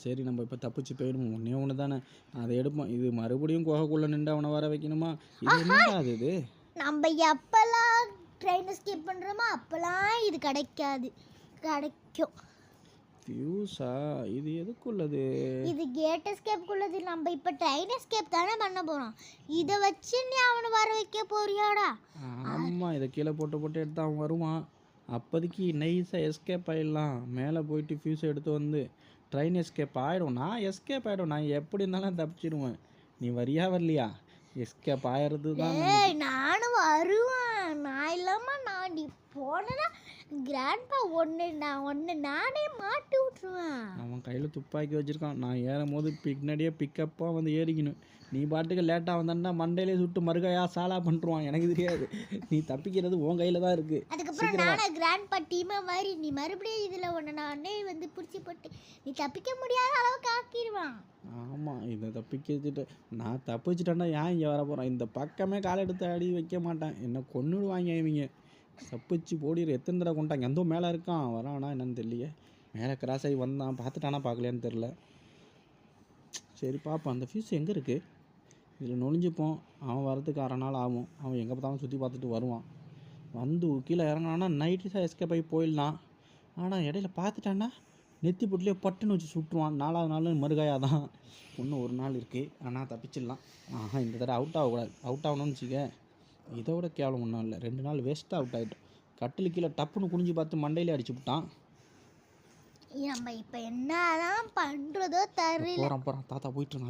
சரி நம்ம இப்போ தப்பிச்சு போயிடுவோம். ஒன்று தானே, அதை எடுப்போம். இது மறுபடியும் குகைக்குள்ளே நின்று அவனை வர வைக்கணுமா? இது என்னடாது இது? நம்ம எப்போல்லாம் ட்ரெயின் எஸ்கேப் பண்ணுறோமோ அப்போல்லாம் இது கிடைக்கும். ஃபியூஸா? இது எதுக்குள்ளது? இது கேட் எஸ்கேப்புக்குள்ளது. நம்ம இப்போ ட்ரெயின் எஸ்கேப் தானே பண்ண போகிறோம். இதை வச்சு நீ அவனை வர வைக்க போறியாடா? ஆமாம், இதை கீழே போட்டு எடுத்து அவன் வருவான். அப்போதைக்கு நைஸாக எஸ்கேப் ஆகிடலாம். மேலே போயிட்டு ஃபியூஸை எடுத்து வந்து ட்ரெயின் எஸ்கேப் ஆகிடும். நான் எஸ்கேப் ஆகிடும், நான் எப்படி இருந்தாலும் தப்பிச்சிடுவேன். நீ வரியா வரலையா? எஸ்கேப் ஆகிறது தான். நானும் வருவேன். நான் இல்லாமல் நான் நீ போனேன்னா கிராண்ட்பா ஒன்று நானே மாட்டி விட்ருவேன். அவன் கையில் துப்பாக்கி வச்சுருக்கான். நான் ஏறும் போது பின்னாடியே பிக்கப்பாக வந்து ஏறிக்கணும். நீ பாட்டுக்கு லேட்டாக வந்தா மண்டையிலே சுட்டு மறுகையா சாலா பண்ணிருவான். எனக்கு தெரியாது, நீ தப்பிக்கிறது உன் கையில் தான் இருக்குது. அதுக்கப்புறம் நானே கிராண்ட்பா டீமை மாதிரி நீ மறுபடியும் இதில் ஒன்று நானே வந்து பிடிச்சி போட்டு நீ தப்பிக்க முடியாத அளவுக்கு ஆக்கிடுவான். ஆமாம், இதை தப்பிக்கிட்டு நான் தப்பிச்சிட்டேன்னா ஏன் இங்கே வர போகிறேன்? இந்த பக்கமே காலை எடுத்து அடி வைக்க மாட்டேன், என்னை கொன்னுடுவாங்க இவங்க. தப்பிச்சு போடிற எத்தனை தடவை கொண்டாங்க. எந்தோ மேலே இருக்கான், வரானா என்னன்னு தெரியலையே. மேலே கிராஸ் ஆகி வந்தான், பார்த்துட்டானா பார்க்கலையான்னு தெரில. சரி பார்ப்போம். அந்த ஃபியூஸ் எங்கே இருக்குது? இதில் நொழிஞ்சுப்போம். அவன் வரதுக்கு அரை நாள் ஆகும். அவன் எங்கே பார்த்தாலும் சுற்றி பார்த்துட்டு வருவான். வந்து கீழே இறங்கினான்னா நைட்டு எஸ்கேப் ஆகி போயிடலாம். ஆனால் இடையில பார்த்துட்டான்னா நெத்தி பொட்டிலே பட்டுன்னு வச்சு சுட்டுருவான். 4வது நாள் மறுகாயாக தான். இன்னும் ஒரு நாள் இருக்குது, ஆனால் தப்பிச்சிடலாம். இந்த தடவை அவுட் ஆகக்கூடாது. அவுட் ஆகணும்னு வச்சுக்க, இதை விட கேவலம் ஒன்றும் இல்லை. 2 நாள் வேஸ்ட்டாக அவுட் ஆகிட்டோம். கட்டில் கீழே டப்புன்னு குனிஞ்சு பார்த்து மண்டையிலே அடிச்சு விட்டான். நம்ம இப்போ என்னதான் பண்ணுறதோ தெரியல. போகிறான் தாத்தா போயிட்டு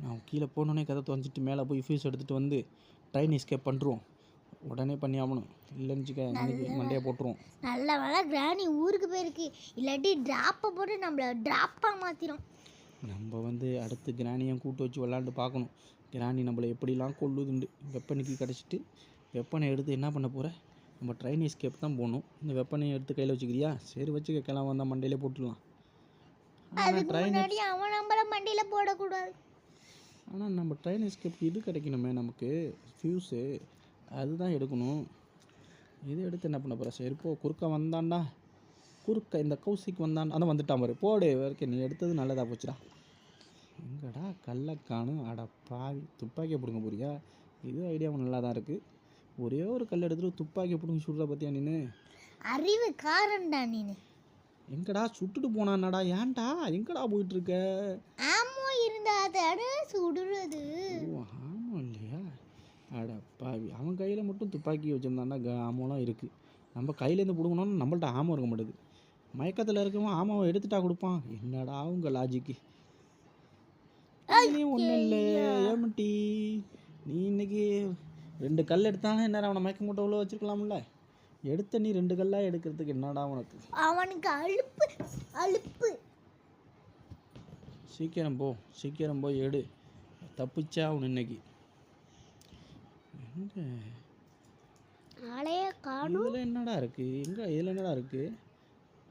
நான் கீழே போனோடனே கதை தொலைஞ்சிட்டு மேலே போய் ஃபீஸ் எடுத்துகிட்டு வந்து ட்ரெயின் எஸ்கேப் பண்ணுறோம். உடனே பண்ணி ஆகணும், இல்லைன்னு வச்சுக்க மண்டையை போட்டுருவோம். நல்ல வேலை கிராணி ஊருக்கு போயிருக்கு, இல்லாட்டி ட்ராப்பை போட்டு நம்மளை ட்ராப்பாக மாற்றிடும். நம்ம வந்து அடுத்து கிராணியும் கூட்டு வச்சு விளாண்டு பார்க்கணும். கிராணி நம்மளை எப்படிலாம் கொள்ளுதுண்டு. வெப்பனுக்கு கிடச்சிட்டு வெப்பனை எடுத்து என்ன பண்ண போகிற? நம்ம ட்ரெயின் எஸ்கேப் தான் போகணும். இந்த வெப்பனையும் எடுத்து கையில் வச்சுக்கிறியா? சரி வச்சுக்க, கிளம்ப வந்தால் மண்டையிலே போட்டுடலாம். அவன் நம்மள மண்டியில் போடக்கூடாது. ஆனால் நம்ம ட்ரெயின் எஸ்கேப் இது கிடைக்கணுமே நமக்கு, ஃபியூஸு, அதுதான் எடுக்கணும். இது எடுத்து என்ன பண்ண போகிற? சரி போ, குறுக்க வந்தான்டா, குறுக்க இந்த கௌசிக்கு வந்தான், அதான் வந்துட்டான் பாரு. போடு வரைக்கும், நீ எடுத்தது நல்லதாக போச்சுடா. எங்கடா கல்லக்கானும்? அட பாவி, துப்பாக்கியை பிடுங்க போறியா? இது ஐடியாவும் நல்லா தான் இருக்குது. ஒரே ஒரு கல் எடுத்துகிட்டு துப்பாக்கியை பிடுங்க சுடுற பற்றியா நீனு? அறிவு காரன்டா நீனு. எங்கடா சுட்டுட்டு போனான்டா? ஏன்டா எங்கடா போயிட்டுருக்க? ஆமோ இருந்தா அதை சுடுறது. ஓ ஆமாம் இல்லையா? அட பாவி, அவன் கையில் மட்டும் துப்பாக்கி வச்சுருந்தான்னா ஆமோலாம் இருக்குது. நம்ம கையிலேருந்து பிடுங்கணும்னு நம்மள்ட்ட ஆமம் இருக்க மாட்டேது. மயக்கத்தில் இருக்கவன் ஆமாவை எடுத்துட்டா கொடுப்பான். என்னடா அவங்க லாஜிக்கு? ஒன்றும் இல்லை ஏமட்டி, நீ இன்னைக்கு 2 கல் எடுத்தாலும் என்ன அவனை மயக்க மூட்டை உள்ள வச்சுருக்கலாம்ல. எடுத்த நீ 2 கல்லாக எடுக்கிறதுக்கு என்னடா உனக்கு? அவனுக்கு அலுப்பு. சீக்கிரம் போய் எடு, தப்பிச்சா அவனு இன்னைக்கு. எங்க இதில் என்னடா இருக்குது? இதில் என்னடா இருக்குது?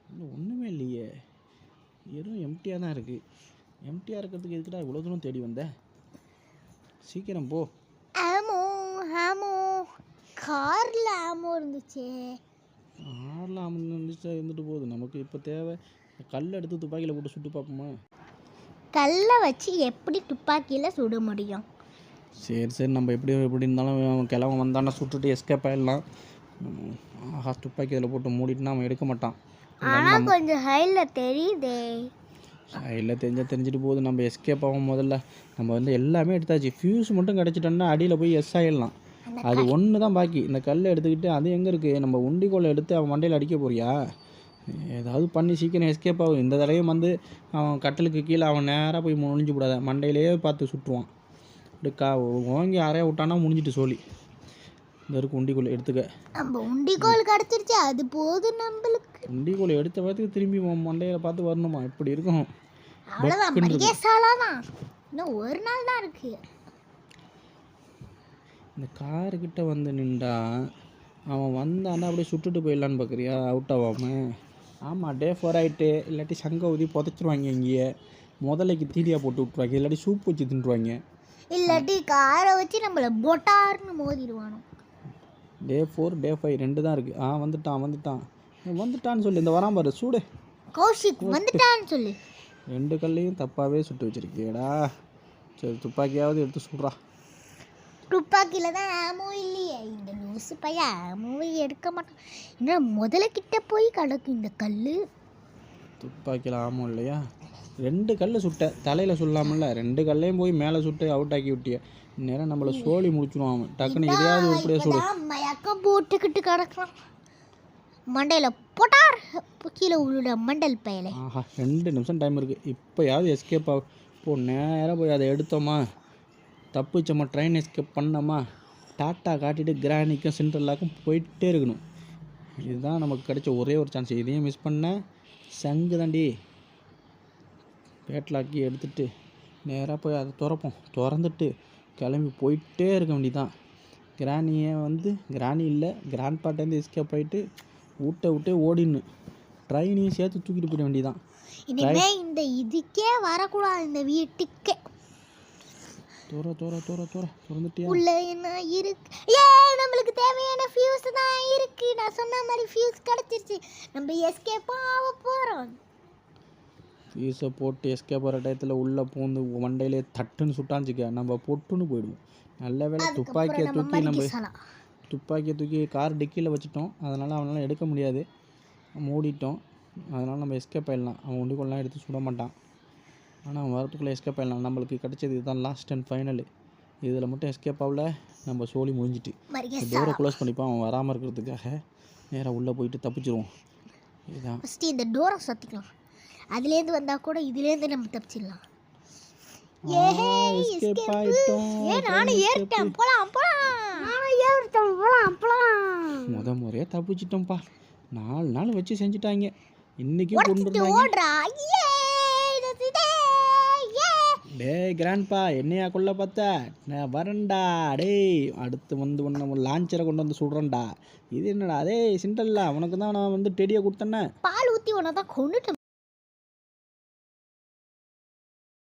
இன்னும் ஒன்றுமே இல்லையே, எதுவும் எம்டியாக தான் இருக்குது. எம்டியாக இருக்கிறதுக்கு எதுக்குடா இவ்வளோ தூரம் தேடி வந்தேன்? சீக்கிரம் போ. ஆமோ ஆமோ காரில் ஆமோ இருந்துச்சு. ஆறலாம் இருந்துச்சா இருந்துட்டு போகுது. நமக்கு இப்போ தேவை கல் எடுத்து துப்பாக்கியில் போட்டு சுட்டு பார்ப்போமா? கல்லை வச்சு எப்படி துப்பாக்கியில் சுட முடியும்? சரி நம்ம எப்படி இருந்தாலும் கிழவன் வந்தான்னா சுட்டுட்டு எஸ்கேப் ஆகிடலாம். ஆஹா துப்பாக்கி இதில் போட்டு மூடிட்டுனா அவன் எடுக்க மாட்டான். ஆனால் கொஞ்சம் ஹையில் தெரியுதே. இல்லை தெரிஞ்சுட்டு போகுது. நம்ம எஸ்கேப் ஆகும். முதல்ல நம்ம வந்து எல்லாமே எடுத்தாச்சு. ஃபியூஸ் மட்டும் கிடச்சிட்டோன்னா அடியில் போய் எஸ் ஆகிடலாம். அது ஒன்று தான் பாக்கி. இந்த கல்லை எடுத்துக்கிட்டு அது எங்கே இருக்குது? நம்ம உண்டிக்கோலை எடுத்து அவன் மண்டையில் அடிக்க போறியா? ஏதாவது பண்ணி சீக்கிரம் எஸ்கேப் ஆகும். இந்த தடவையும் வந்து அவன் கட்டலுக்கு கீழே அவன் நேராக போய் முடிஞ்சு விடாத, மண்டையிலேயே பார்த்து சுட்டுவான். அப்படி ஓங்கி அறைய விட்டானா முடிஞ்சிட்டு சொல்லி. இந்த இருக்கு உண்டிக்கோலை எடுத்துக்க. நம்ம உண்டிக்கோல் கிடச்சிருச்சு, அது போதும் நம்மளுக்கு. உண்டிக்கோலை எடுத்த பார்த்துக்கு திரும்பி மண்டையில் பார்த்து வரணுமா? இப்படி இருக்கும். அவ்வளோதான், மரியாசாலாதான். இன்னும் ஒரு நாள் தான் இருக்கு. இந்த காருக்கிட்ட வந்து நின்றா அவன் வந்தான்னா அப்படியே சுட்டுட்டு போயிடலான்னு பார்க்குறியா? அவுட் ஆகாமல். ஆமாம், டே 4 ஆகிட்டு. இல்லாட்டி சங்க ஊதி புதைச்சிருவாங்க. இங்கேயே முதலைக்கு தீனியாக போட்டு விட்ருவாங்க. இல்லாட்டி சூப் வச்சு தின்றுவாங்க. இல்லாட்டி காரை வச்சு நம்மளை பொட்டார்னு மோதிடுவானோ. டே 4 டே 5 2 தான் இருக்குது. வந்துட்டான்னு சொல்லி இந்த வரான் பாரு சூடு. கௌஷிக் வந்துட்டான்னு சொல்லு. 2 கல்லையும் தப்பாகவே சுட்டு வச்சிருக்கியடா. சரி துப்பாக்கியாவது எடுத்து சுடுறா. துப்பாக்கியில் தான் ஆமோ இல்லையே. இந்த லூசு பையன் ஆமோவை எடுக்க மாட்டான். இன்னும் முதல்ல கிட்ட போய் கிடக்கும் இந்த கல். துப்பாக்கியில் ஆமோ இல்லையா? 2 கல் சுட்ட, தலையில் சொல்லாமல்ல. 2 கல்லையும் போய் மேலே சுட்டு அவுட் ஆக்கி விட்டிய. இந்நேரம் நம்மளை சோழி முடிச்சிடுவான் அவன். டக்குன்னு எதையாவது உருப்படியாக சுடு. மயக்கம் போட்டுக்கிட்டு கிடக்குறான். மண்டையில் போட்டார் கீழே உள்ள மண்டல் பயலை. ஆஹா 2 நிமிஷம் டைம் இருக்குது. இப்போயாவது எஸ்கேப் ஆகும். இப்போ நேராக போய் அதை எடுத்தோமா, தப்பிச்சோமா, ட்ரெயின் எஸ்கேப் பண்ணோமா, டாட்டா காட்டிட்டு கிரானிக்கும் சென்ட்ரலாக்கும் போயிட்டே இருக்கணும். இதுதான் நமக்கு கிடைச்ச ஒரே ஒரு சான்ஸ். இதையும் மிஸ் பண்ண சங்கு தாண்டி. பேட்லாக்கி எடுத்துகிட்டு நேராக போய் அதை திறந்துட்டு கிளம்பி போயிட்டே இருக்க வேண்டியதான். கிரானியை வந்து கிரானி இல்லை கிராண்ட்பாட்டேருந்து எஸ்கேப் ஆகிட்டு விட்டே ஓடின்னு ட்ரெயினையும் சேர்த்து தூக்கிட்டு போயிட வேண்டியதான். இனிமே இந்த இதுக்கே வரக்கூடாது, இந்த வீட்டுக்கே. திறந்துட்டியா? உள்ள என்ன இருக்கு? நம்மளுக்கு தேவையான ஃபியூஸ் தான் இருக்கு. நான் சொன்ன மாதிரி ஃபியூஸ் கிடைச்சிருச்சு. நம்ம எஸ்கேப் ஆக போகிறோம். ஃபியூஸை போட்டு எஸ்கேப் ஆகிற டயத்தில் உள்ளே பூந்து மண்டையிலே தட்டுன்னு சுட்டான்ச்சிக்க நம்ம பொட்டுன்னு போயிடுவோம். நல்ல வேலை துப்பாக்கியை தூக்கி கார் டிக்கியில் வச்சுட்டோம். அதனால் அவனால் எடுக்க முடியாது, மூடிட்டோம். அதனால் நம்ம எஸ்கேப் ஆகிடலாம். அவன் உண்டிக்கொள்ளலாம் எடுத்து சுட மாட்டான். ஆனால் அவன் வரத்துக்குள்ளே எஸ்கேப் ஆகிடலாம். நம்மளுக்கு கிடைச்சது இதுதான் லாஸ்ட் அண்ட் ஃபைனலு. இதில் மட்டும் எஸ்கேப் ஆகல நம்ம சோழி முடிஞ்சிட்டு. டோரை க்ளோஸ் பண்ணிப்பான் அவன் வராமல் இருக்கிறதுக்காக. நேராக உள்ளே போயிட்டு தப்பிச்சிருவோம். இதுதான் ஃபஸ்ட்டு இந்த டோரை சத்திக்கலாம். அதுலேருந்து வந்தால் கூட இதுலேருந்து நம்ம தப்பிச்சிடலாம். எஸ்கேப் ஆகிட்டோம். நானும் ஏறிட்டேன். போகலாம். முறையே தப்பிச்சிட்டோம்ப்பா. 4 நாள் வச்சு செஞ்சுட்டாங்க. இன்றைக்கும் கொண்டு டேய் கிராண்ட்பா, என்னையா கொள்ள பார்த்த? நான் வரேன்டா. டேய் அடுத்து வந்து ஒன்று லான்ச்சரை கொண்டு வந்து சுடுறேன்டா. இது என்னடா? டேய் சிண்டல்லா, உனக்கு தான் நான் வந்து டெடியை கொடுத்தேன்னே. பால் ஊற்றி உன்னை தான் கொண்டுட்டு